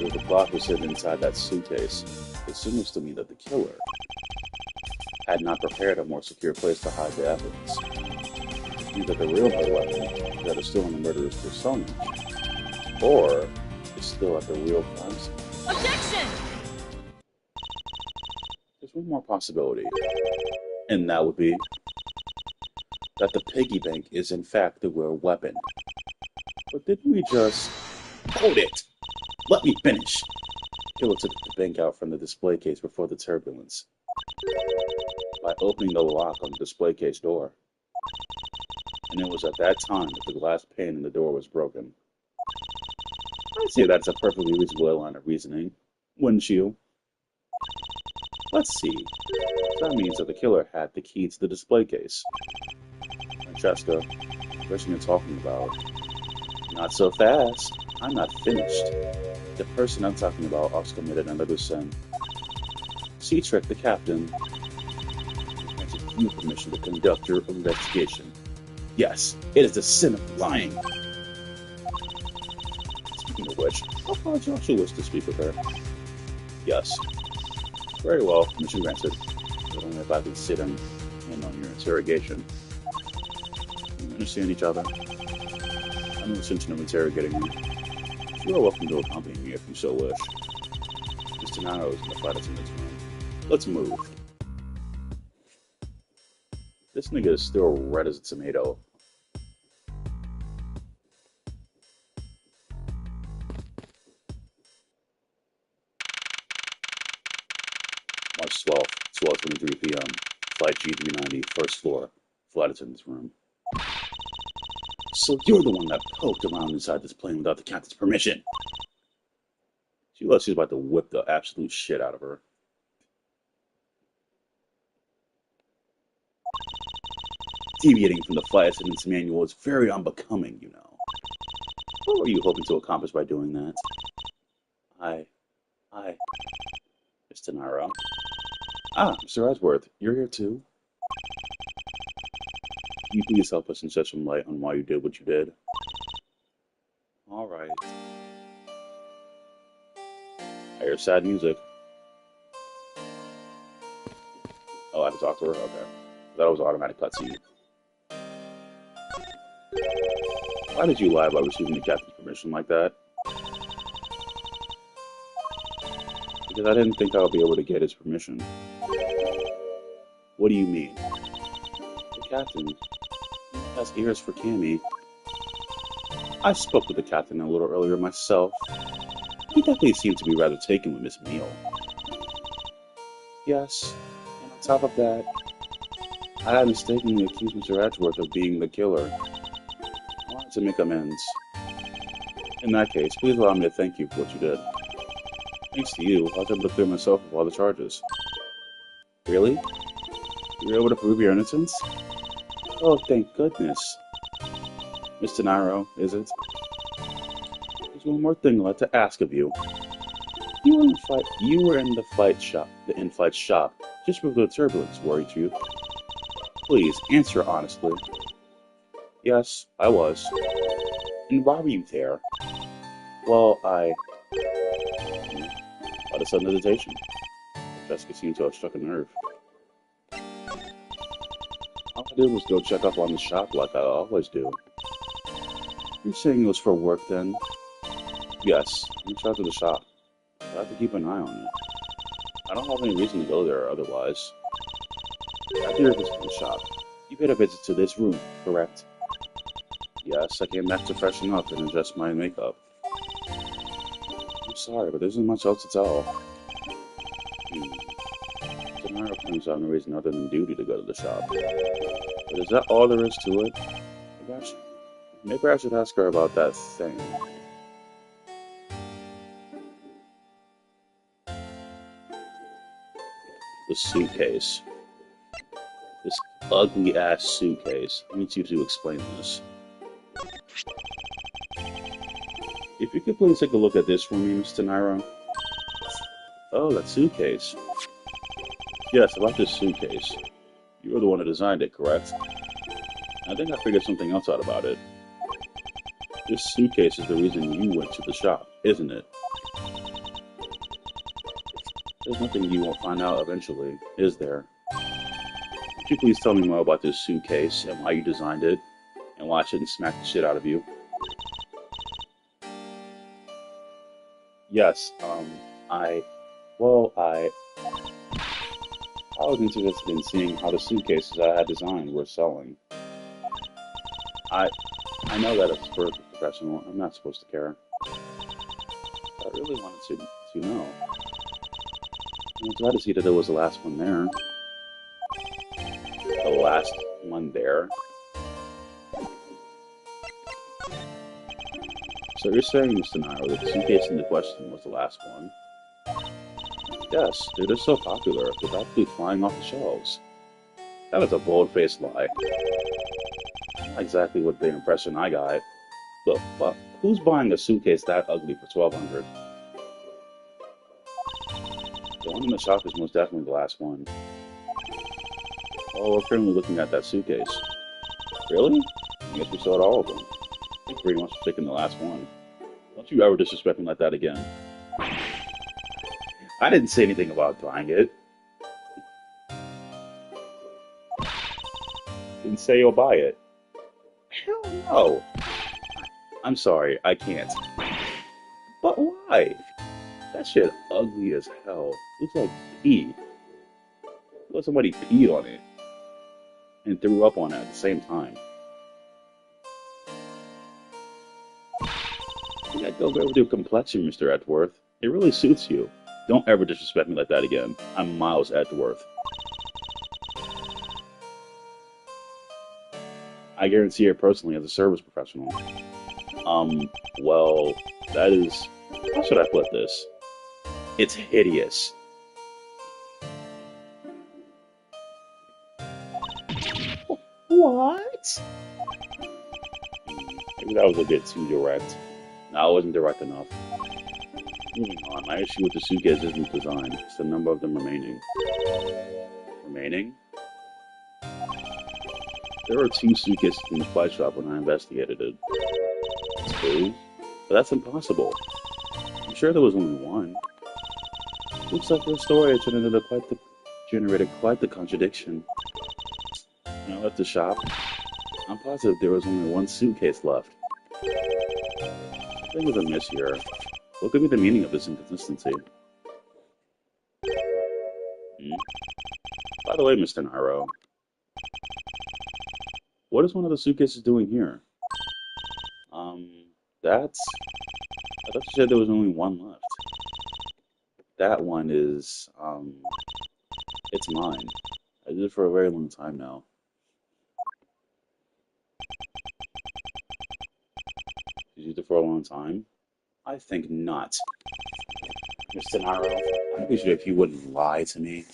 If the cloth was hidden inside that suitcase, it signals to me that the killer had not prepared a more secure place to hide the evidence. Either the real murder weapon that is still in the murderer's persona, or it's still at the real crime scene. Objection! There's one more possibility, and that would be that the piggy bank is in fact the real weapon. But didn't we just... Hold it! Let me finish! Killer took the bank out from the display case before the turbulence by opening the lock on the display case door. And it was at that time that the glass pane in the door was broken. I'd say that's a perfectly reasonable line of reasoning, wouldn't you? Let's see. So that means that the killer had the key to the display case. Francesca, the person you're talking about. Not so fast. I'm not finished. The person I'm talking about also committed another sin. Seatrick, the captain, granted you permission to conduct your investigation. Yes, it is the sin of lying. Speaking of which, how far do you actually wish to speak with her? Yes. Very well, permission granted. But only if I can sit in on your interrogation. We understand each other. I know the intention of interrogating you. You are welcome to accompany me if you so wish. Mr. Naro is in the flight attendant's room. Let's move. This nigga is still red as a tomato. March 12th, 12:23 p.m. Flight G390, first floor, flight attendant's room. So you're the one that poked around inside this plane without the captain's permission. She looks like she's about to whip the absolute shit out of her. Deviating from the flight attendant's manual is very unbecoming, you know. What were you hoping to accomplish by doing that? I, Mr. Naro. Ah, Mr. Edgeworth, you're here too? Can you please help us and shed some light on why you did what you did? Alright. I hear sad music. Oh, I have to talk to her? Okay. That was an automatic cutscene. Why did you lie about receiving the captain's permission like that? Because I didn't think I would be able to get his permission. What do you mean? The captain has ears for Cammy. I spoke with the captain a little earlier myself. He definitely seemed to be rather taken with Miss Meal. Yes, and on top of that, I had mistakenly accused Mr. Edgeworth of being the killer. I wanted to make amends. In that case, please allow me to thank you for what you did. Thanks to you, I was able to clear myself of all the charges. Really? You were able to prove your innocence? Oh, thank goodness. Mr. Naro, is it? There's one more thing I'd like to ask of you. You were in the in-flight shop, just before the turbulence, weren't you? Please, answer honestly. Yes, I was. And why were you there? Well, by a sudden hesitation. Jessica seemed to have struck a nerve. All I did was go check up on the shop like I always do. You're saying it was for work then? Yes, I'm in charge of the shop. I have to keep an eye on it. I don't have any reason to go there otherwise. After your visit to the shop, you paid a visit to this room, correct? Yes, I came back to freshen up and adjust my makeup. I'm sorry, but there isn't much else to tell. Tomorrow comes out no reason other than duty to go to the shop. But is that all there is to it? Maybe I should ask her about that thing. The suitcase. This ugly-ass suitcase. I need you to explain this. If you could please take a look at this for me, Mr. Naro. Oh, that suitcase. Yes, about this suitcase. You were the one who designed it, correct? I think I figured something else out about it. This suitcase is the reason you went to the shop, isn't it? There's nothing you won't find out eventually, is there? Could you please tell me more about this suitcase and why you designed it, and why I shouldn't smack the shit out of you? Yes, Well, I was interested in seeing how the suitcases I had designed were selling. I, I know that as a sports professional, I'm not supposed to care. But I really wanted to know. I'm glad to see that it was the last one there. The last one there. So you're saying, Mr. Nairo, that the suitcase in the question was the last one? Yes, they're just so popular, they're practically flying off the shelves. That is a bold-faced lie. Not exactly what the impression I got. But who's buying a suitcase that ugly for 1200? The one in the shop is most definitely the last one. Oh, we're currently looking at that suitcase. Really? I guess we sold all of them. I think pretty much picking the last one. Don't you ever disrespect me like that again. I didn't say anything about buying it. Didn't say you'll buy it. Hell no. I'm sorry, I can't. But why? That shit ugly as hell. Looks like pee. Looks like somebody peed on it and threw up on it at the same time. You gotta go with your complexion, Mr. Edgeworth. It really suits you. Don't ever disrespect me like that again. I'm Miles Edgeworth. I guarantee it personally as a service professional. Well, that is... How should I put this? It's hideous. What? Maybe that was a bit too direct. No, it wasn't direct enough. Moving on, my issue with the suitcase isn't design, it's the number of them remaining. Remaining? There were 2 suitcases in the fly shop when I investigated it. 2? But that's impossible. I'm sure there was only 1. Looks like their story generated quite the contradiction. When I left the shop, I'm positive there was only 1 suitcase left. Something was amiss here. What could be the meaning of this inconsistency? By the way, Mr. Nairo, what is one of the suitcases doing here? That's... I thought you said there was only 1 left. That one is, it's mine. I did it for a very long time now. Did you do it for a long time? I think not. Mr. Nairo, I wish if you wouldn't lie to me.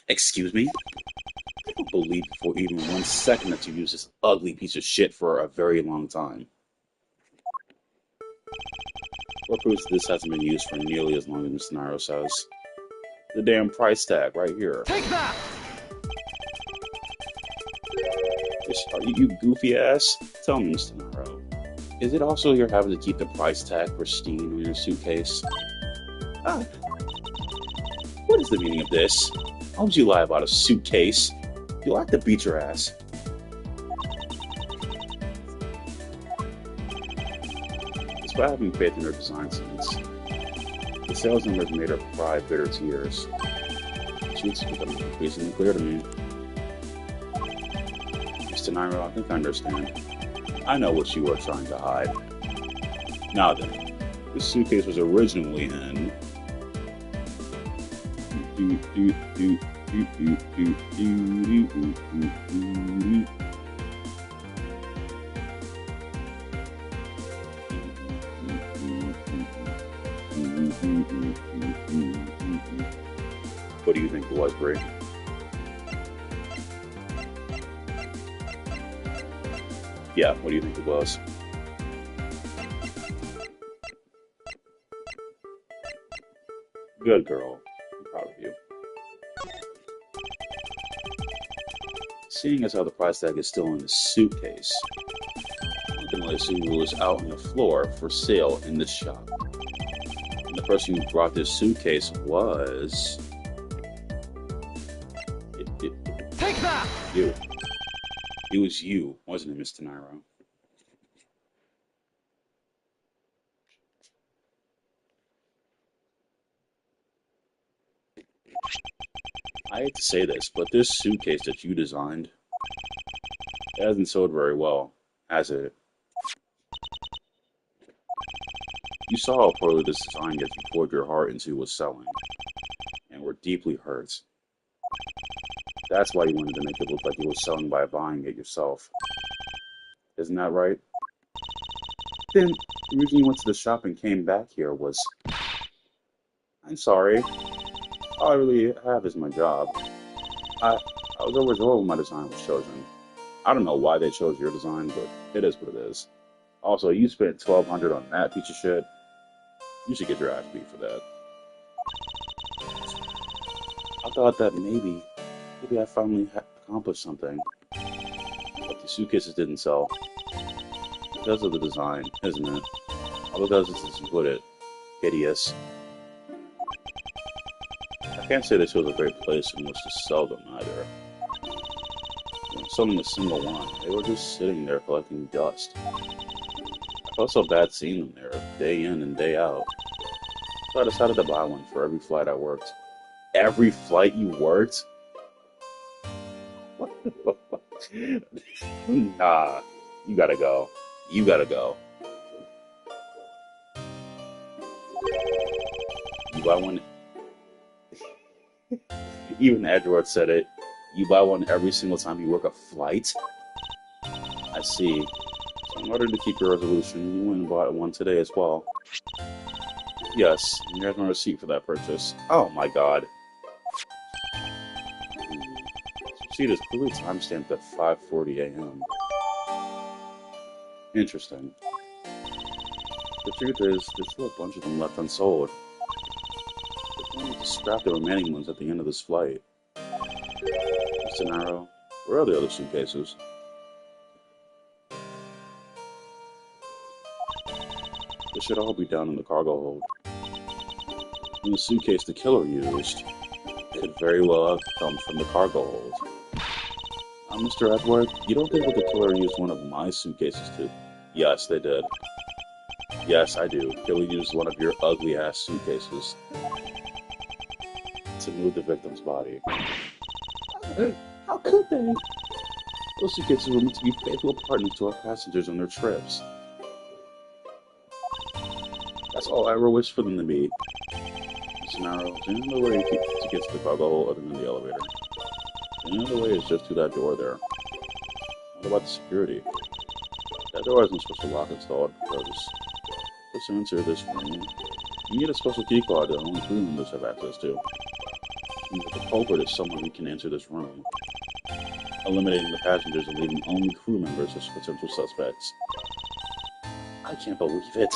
Excuse me? I don't believe for even 1 second that you used this ugly piece of shit for a very long time. What proves that this hasn't been used for nearly as long as Mr. Nairo says? The damn price tag right here. Take that! Are you goofy ass? Tell me, Mr. Nairo. Is it also your habit to keep the price tag pristine on your suitcase? Ah. What is the meaning of this? Why would you lie about a suitcase? You'll have to beat your ass. Despite having faith in her design sense, the sales numbers made her cry bitter tears. She's becoming increasingly clear to me. Mr. Nairo, I think I understand. I know what you were trying to hide. Now then, this suitcase was originally in... What do you think it was, Bray? Yeah, what do you think it was? Good girl. I'm proud of you. Seeing as how the price tag is still in the suitcase, I can assume it was out on the floor for sale in this shop. And the person who brought this suitcase was... Take that! You. It was you, wasn't it, Mr. Nairo? I hate to say this, but this suitcase that you designed hasn't sold very well, has it? You saw how poorly this design gets you poured your heart into was selling, and were deeply hurt. That's why you wanted to make it look like you were selling by buying it yourself. Isn't that right? Then, the reason you went to the shop and came back here was... I'm sorry. All I really have is my job. I, I was overjoyed when my design was chosen. I don't know why they chose your design, but it is what it is. Also, you spent 1,200 on that piece of shit. You should get your ass beat for that. I thought that maybe I finally accomplished something. But the suitcases didn't sell. Because of the design, isn't it? All because it's as you put it, hideous. I can't say this was a great place in which to sell them either. When selling a single one, they were just sitting there collecting dust. I felt so bad seeing them there, day in and day out. So I decided to buy one for every flight I worked. Every flight you worked? Nah, you gotta go. You gotta go. You buy one. Even Edward said it. You buy one every single time you work a flight? I see. So in order to keep your resolution, you went and bought one today as well. Yes, and here's my receipt for that purchase. Oh my god. This receipt is clearly timestamped at 5:40 a.m. Interesting. The truth is, there's still a bunch of them left unsold. We're going to scrap the remaining ones at the end of this flight. Mr. Naro, where are the other suitcases? They should all be down in the cargo hold. And the suitcase the killer used could very well have come from the cargo hold. Mr. Edward, you don't think that the killer used one of my suitcases to... Yes, they did. Yes, I do. Killer used one of your ugly-ass suitcases to move the victim's body. How could they? Those suitcases were meant to be faithful partners to our passengers on their trips. That's all I ever wished for them to be. Mr. Naro, is there no way to get to the cargo hold other than the elevator? The other way is just through that door there. What about the security? That door has no special lock installed, because to enter this room, you need a special key card that only crew members have access to. And the culprit is someone who can enter this room, eliminating the passengers and leaving only crew members as potential suspects. I can't believe it.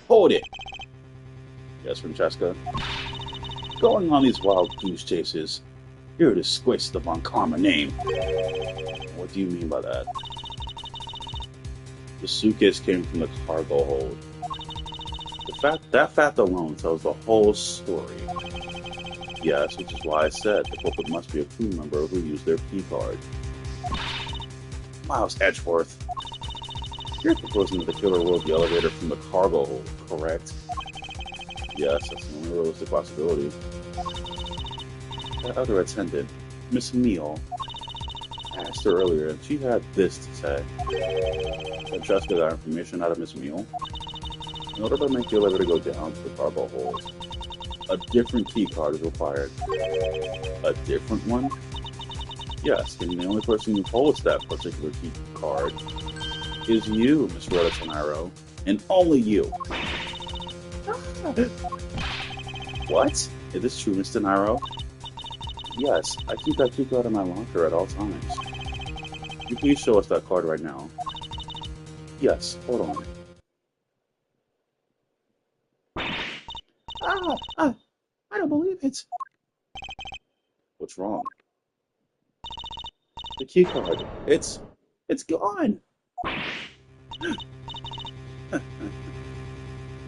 Hold it! Yes, Francesca? Going on these wild goose chases, you're a disgrace to the Von Karma name. What do you mean by that? The suitcase came from the cargo hold. That fact alone tells the whole story. Yes, which is why I said the culprit must be a crew member who used their key card. Miles Edgeworth, you're proposing that the killer rode the elevator from the cargo hold, correct? Yes, that's the only realistic possibility. That other attendant, Miss Neal, I asked her earlier, and she had this to say. Francesca got information out of Miss Neal. In order to make the elevator go down to the cargo hold, a different key card is required. A different one? Yes, and the only person who holds that particular key card is you, Miss Rhoda Tanaro, and only you. What? Is this true, Mr. Naro? Yes, I keep that key card in my locker at all times. Can you please show us that card right now? Yes, hold on. I don't believe it. What's wrong? The key card. It's gone.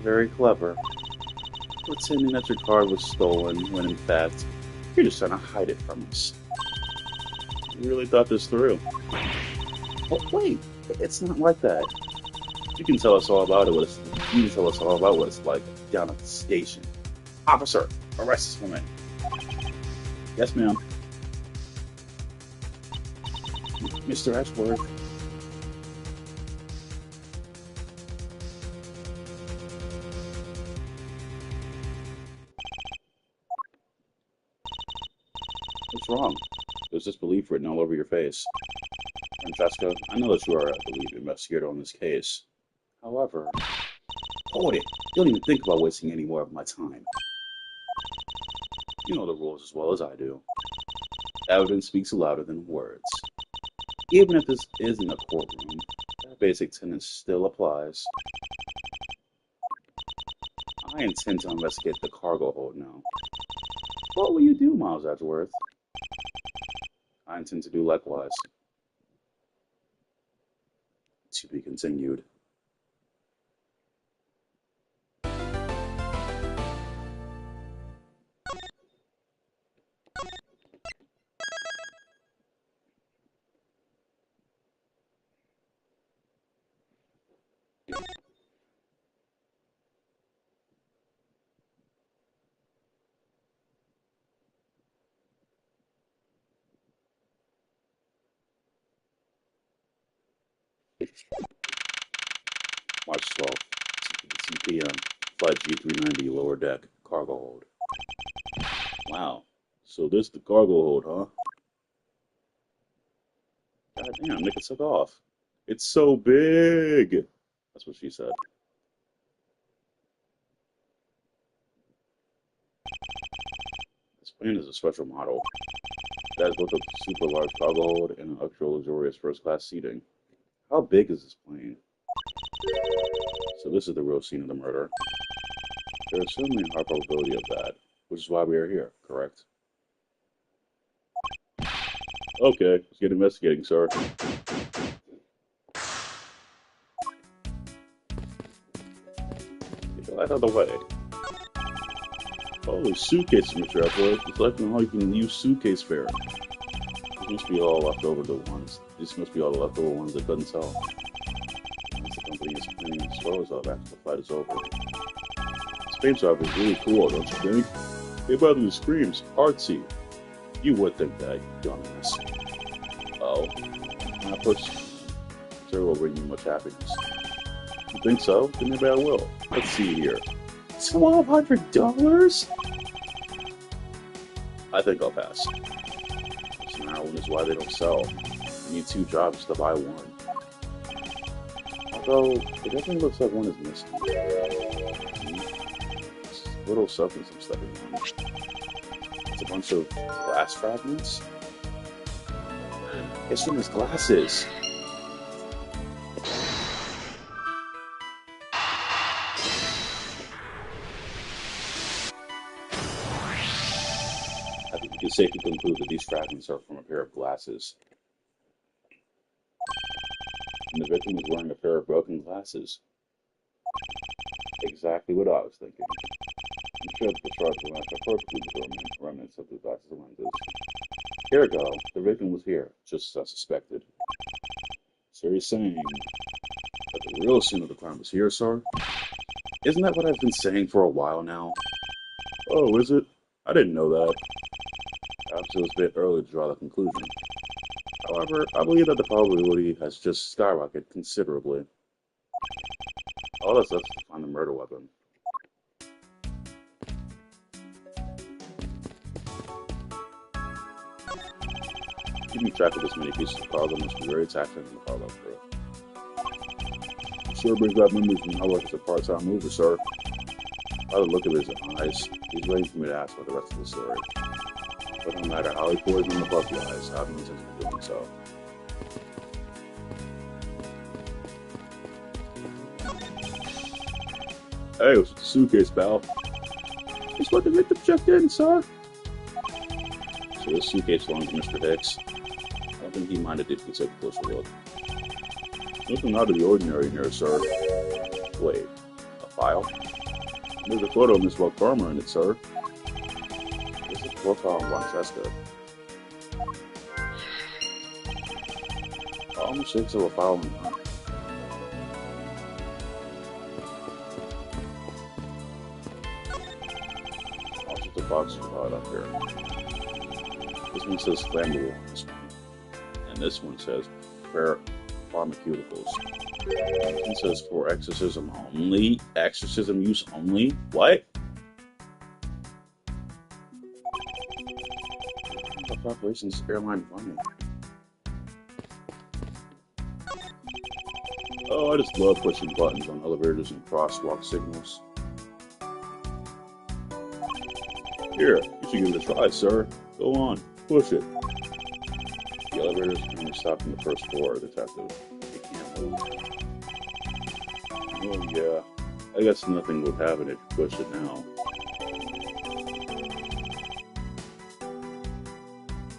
Very clever. Pretending that your card was stolen when in fact you're just trying to hide it from us. You really thought this through. Oh, wait, it's not like that. You can tell us all about it. You can tell us all about what it's like down at the station. Officer, arrest this woman. Yes, ma'am. Mr. Ashworth. What's wrong? There's disbelief written all over your face. Francesca, I know that you are, I believe, investigator on this case. However, hold it. Don't even think about wasting any more of my time. You know the rules as well as I do. Evidence speaks louder than words. Even if this isn't a courtroom, that basic tenet still applies. I intend to investigate the cargo hold now. What will you do, Miles Edgeworth? I intend to do likewise. To be continued. March 12th, 2 p.m. Flight G390, lower deck, cargo hold. Wow. So this the cargo hold, huh? God damn, Nick took off. It's so big. That's what she said. This plane is a special model. It has both a super large cargo hold and an extra luxurious first class seating. How big is this plane? So this is the real scene of the murder. There is certainly a high probability of that, which is why we are here, correct? Okay, let's get investigating, sir. Get the light out of the way. Oh, there's suitcases, Mr. Edgeworth. It's like an all-you-can-use suitcase fare. These must be all leftover ones. These must be all the leftover ones that doesn't sell. Once the company is planning to dispose of after the flight is over. This paint job is really cool, don't you think? They brought the screams, artsy. You would think that, you dumbass. Oh, I push. Sure will bring you much happiness. You think so? Then maybe I will. Let's see here. $1,200? I think I'll pass. This narrow one is why they don't sell. You need 2 jobs to buy one. Although, it definitely looks like one is missing. It's a little substance I'm stepping on. It's a bunch of glass fragments. It's from his glasses. I think we can safely conclude that these fragments are from a pair of glasses. And the victim was wearing a pair of broken glasses. Exactly what I was thinking. I'm sure that the shards will match up perfectly with the remnants of the glasses and lenses. Here we go. The victim was here, just as I suspected. So you're saying that the real scene of the crime was here, sir? Isn't that what I've been saying for a while now? Oh, is it? I didn't know that. Perhaps it was a bit early to draw the conclusion. However, I believe that the probability has just skyrocketed considerably. All that's left is to find the murder weapon. Keeping track of this many pieces of cargo must be very taxing on the cargo crew. Sure brings back memories from my work as a part-time mover, sir. By the look of his eyes, he's waiting for me to ask about the rest of the story. But no matter how he pours in the puppy eyes, I have no intention of doing so. Hey, what's with the suitcase, pal? It's what the victim checked in, sir. So this suitcase belongs to Mr. Hicks. I don't think he minded if we took a closer look. Nothing out of the ordinary in here, sir. Wait, a file? There's a photo of Miss Farmer in it, sir. This is a profile on Francesca. All the shapes of a file in her. box up here. This one says flammable on this one. And this one says pharmaceuticals. This one says for exorcism only. Exorcism use only? What? The population's airline funding. Oh, I just love pushing buttons on elevators and crosswalk signals. Here, you should give it a try, sir. Go on, push it. The elevator's only stopped on the first floor, detective. It can't move. Oh yeah, I guess nothing would happen if you push it now.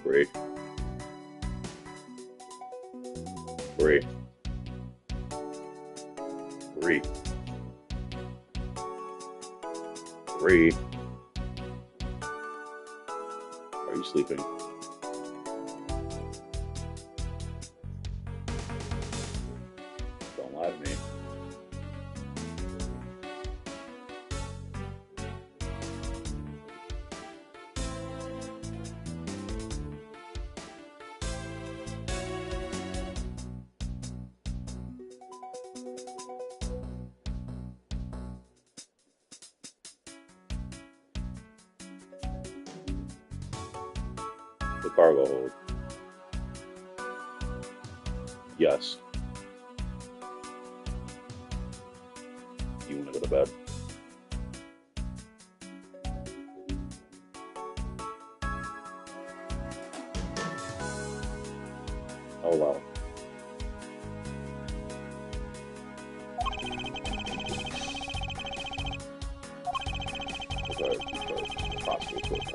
Great. Great. Great. Great. Are you sleeping? Don't lie to me. The cargo hold. Yes. You want to go to bed? Oh wow. Okay, possible protest.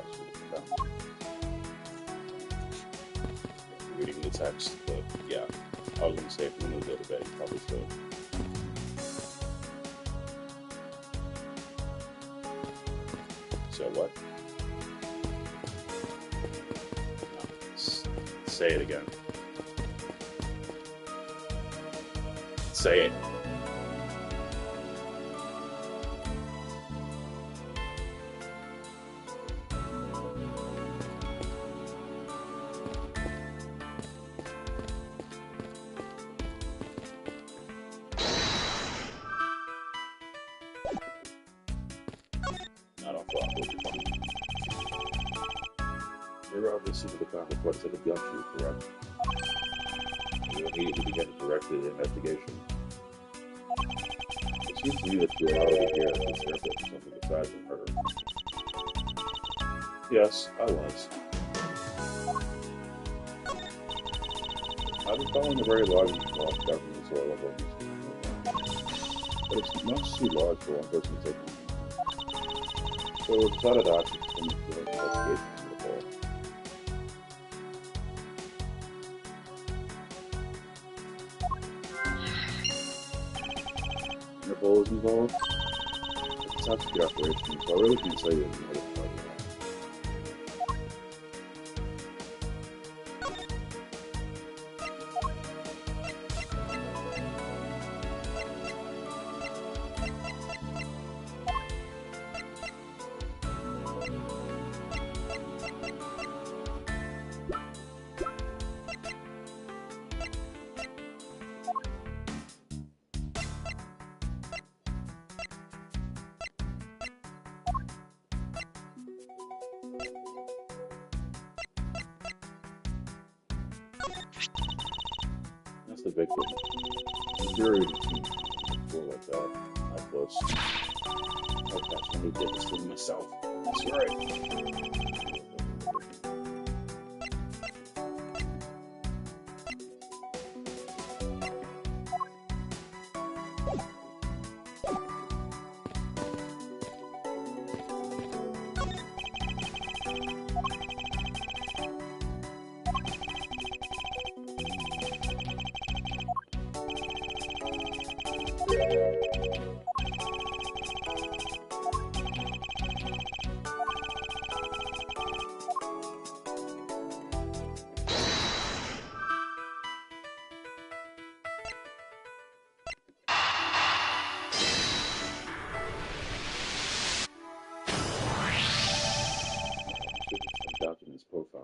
Reading the text, but yeah, I was gonna say if we're gonna go to bed, probably still. So what? No, say it again. Say it. I don't fuck with you. You're obviously the consequence of the gun shoot, correct? You immediately began a directed investigation. It seems to me that you allowed it here to serve it something aside from murder. Yes, I was. I've been following a very large and small government soil of abuse. But it's much too large for one person to take on. So it's not an option for me to do an investigation into the whole. Interpol is involved. It's a top secret operation, so I really can't say that it's another part of that. That's the victim. Infuriating to me. Feel like that. Not close. I've got to get this thing myself. That's right.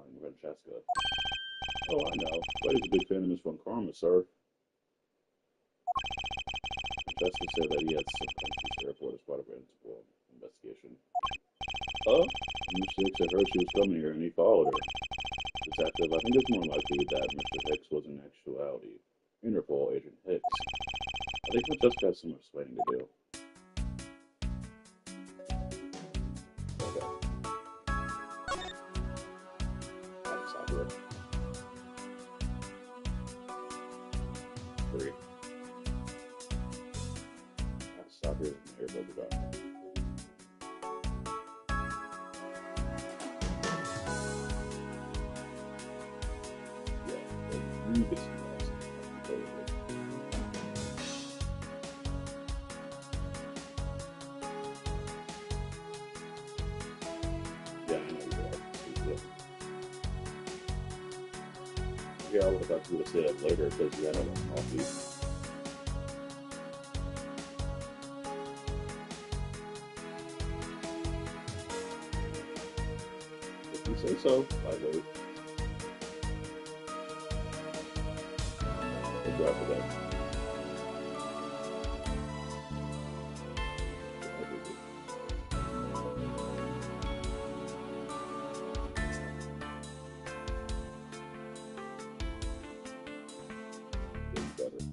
and Francesca. Oh, I know. Buddy's a big fan of Miss Von Karma, sir. Francesca said that he had some countries airport as part of an investigation. Oh, Mr. Hicks had heard she was coming here and he followed her. Detective, I think it's more likely that Mr. Hicks was in actuality Interpol agent Hicks. I think Francesca has some explaining to do. Okay, I'll stop here. 3. I'll stop here with my earbuds about. Yeah, you get some guys. Yeah, I know you are. Yeah. Yeah, I would have got you to stay up later because you had a coffee. If you say so, I wait. I'll drive for that. Getting better.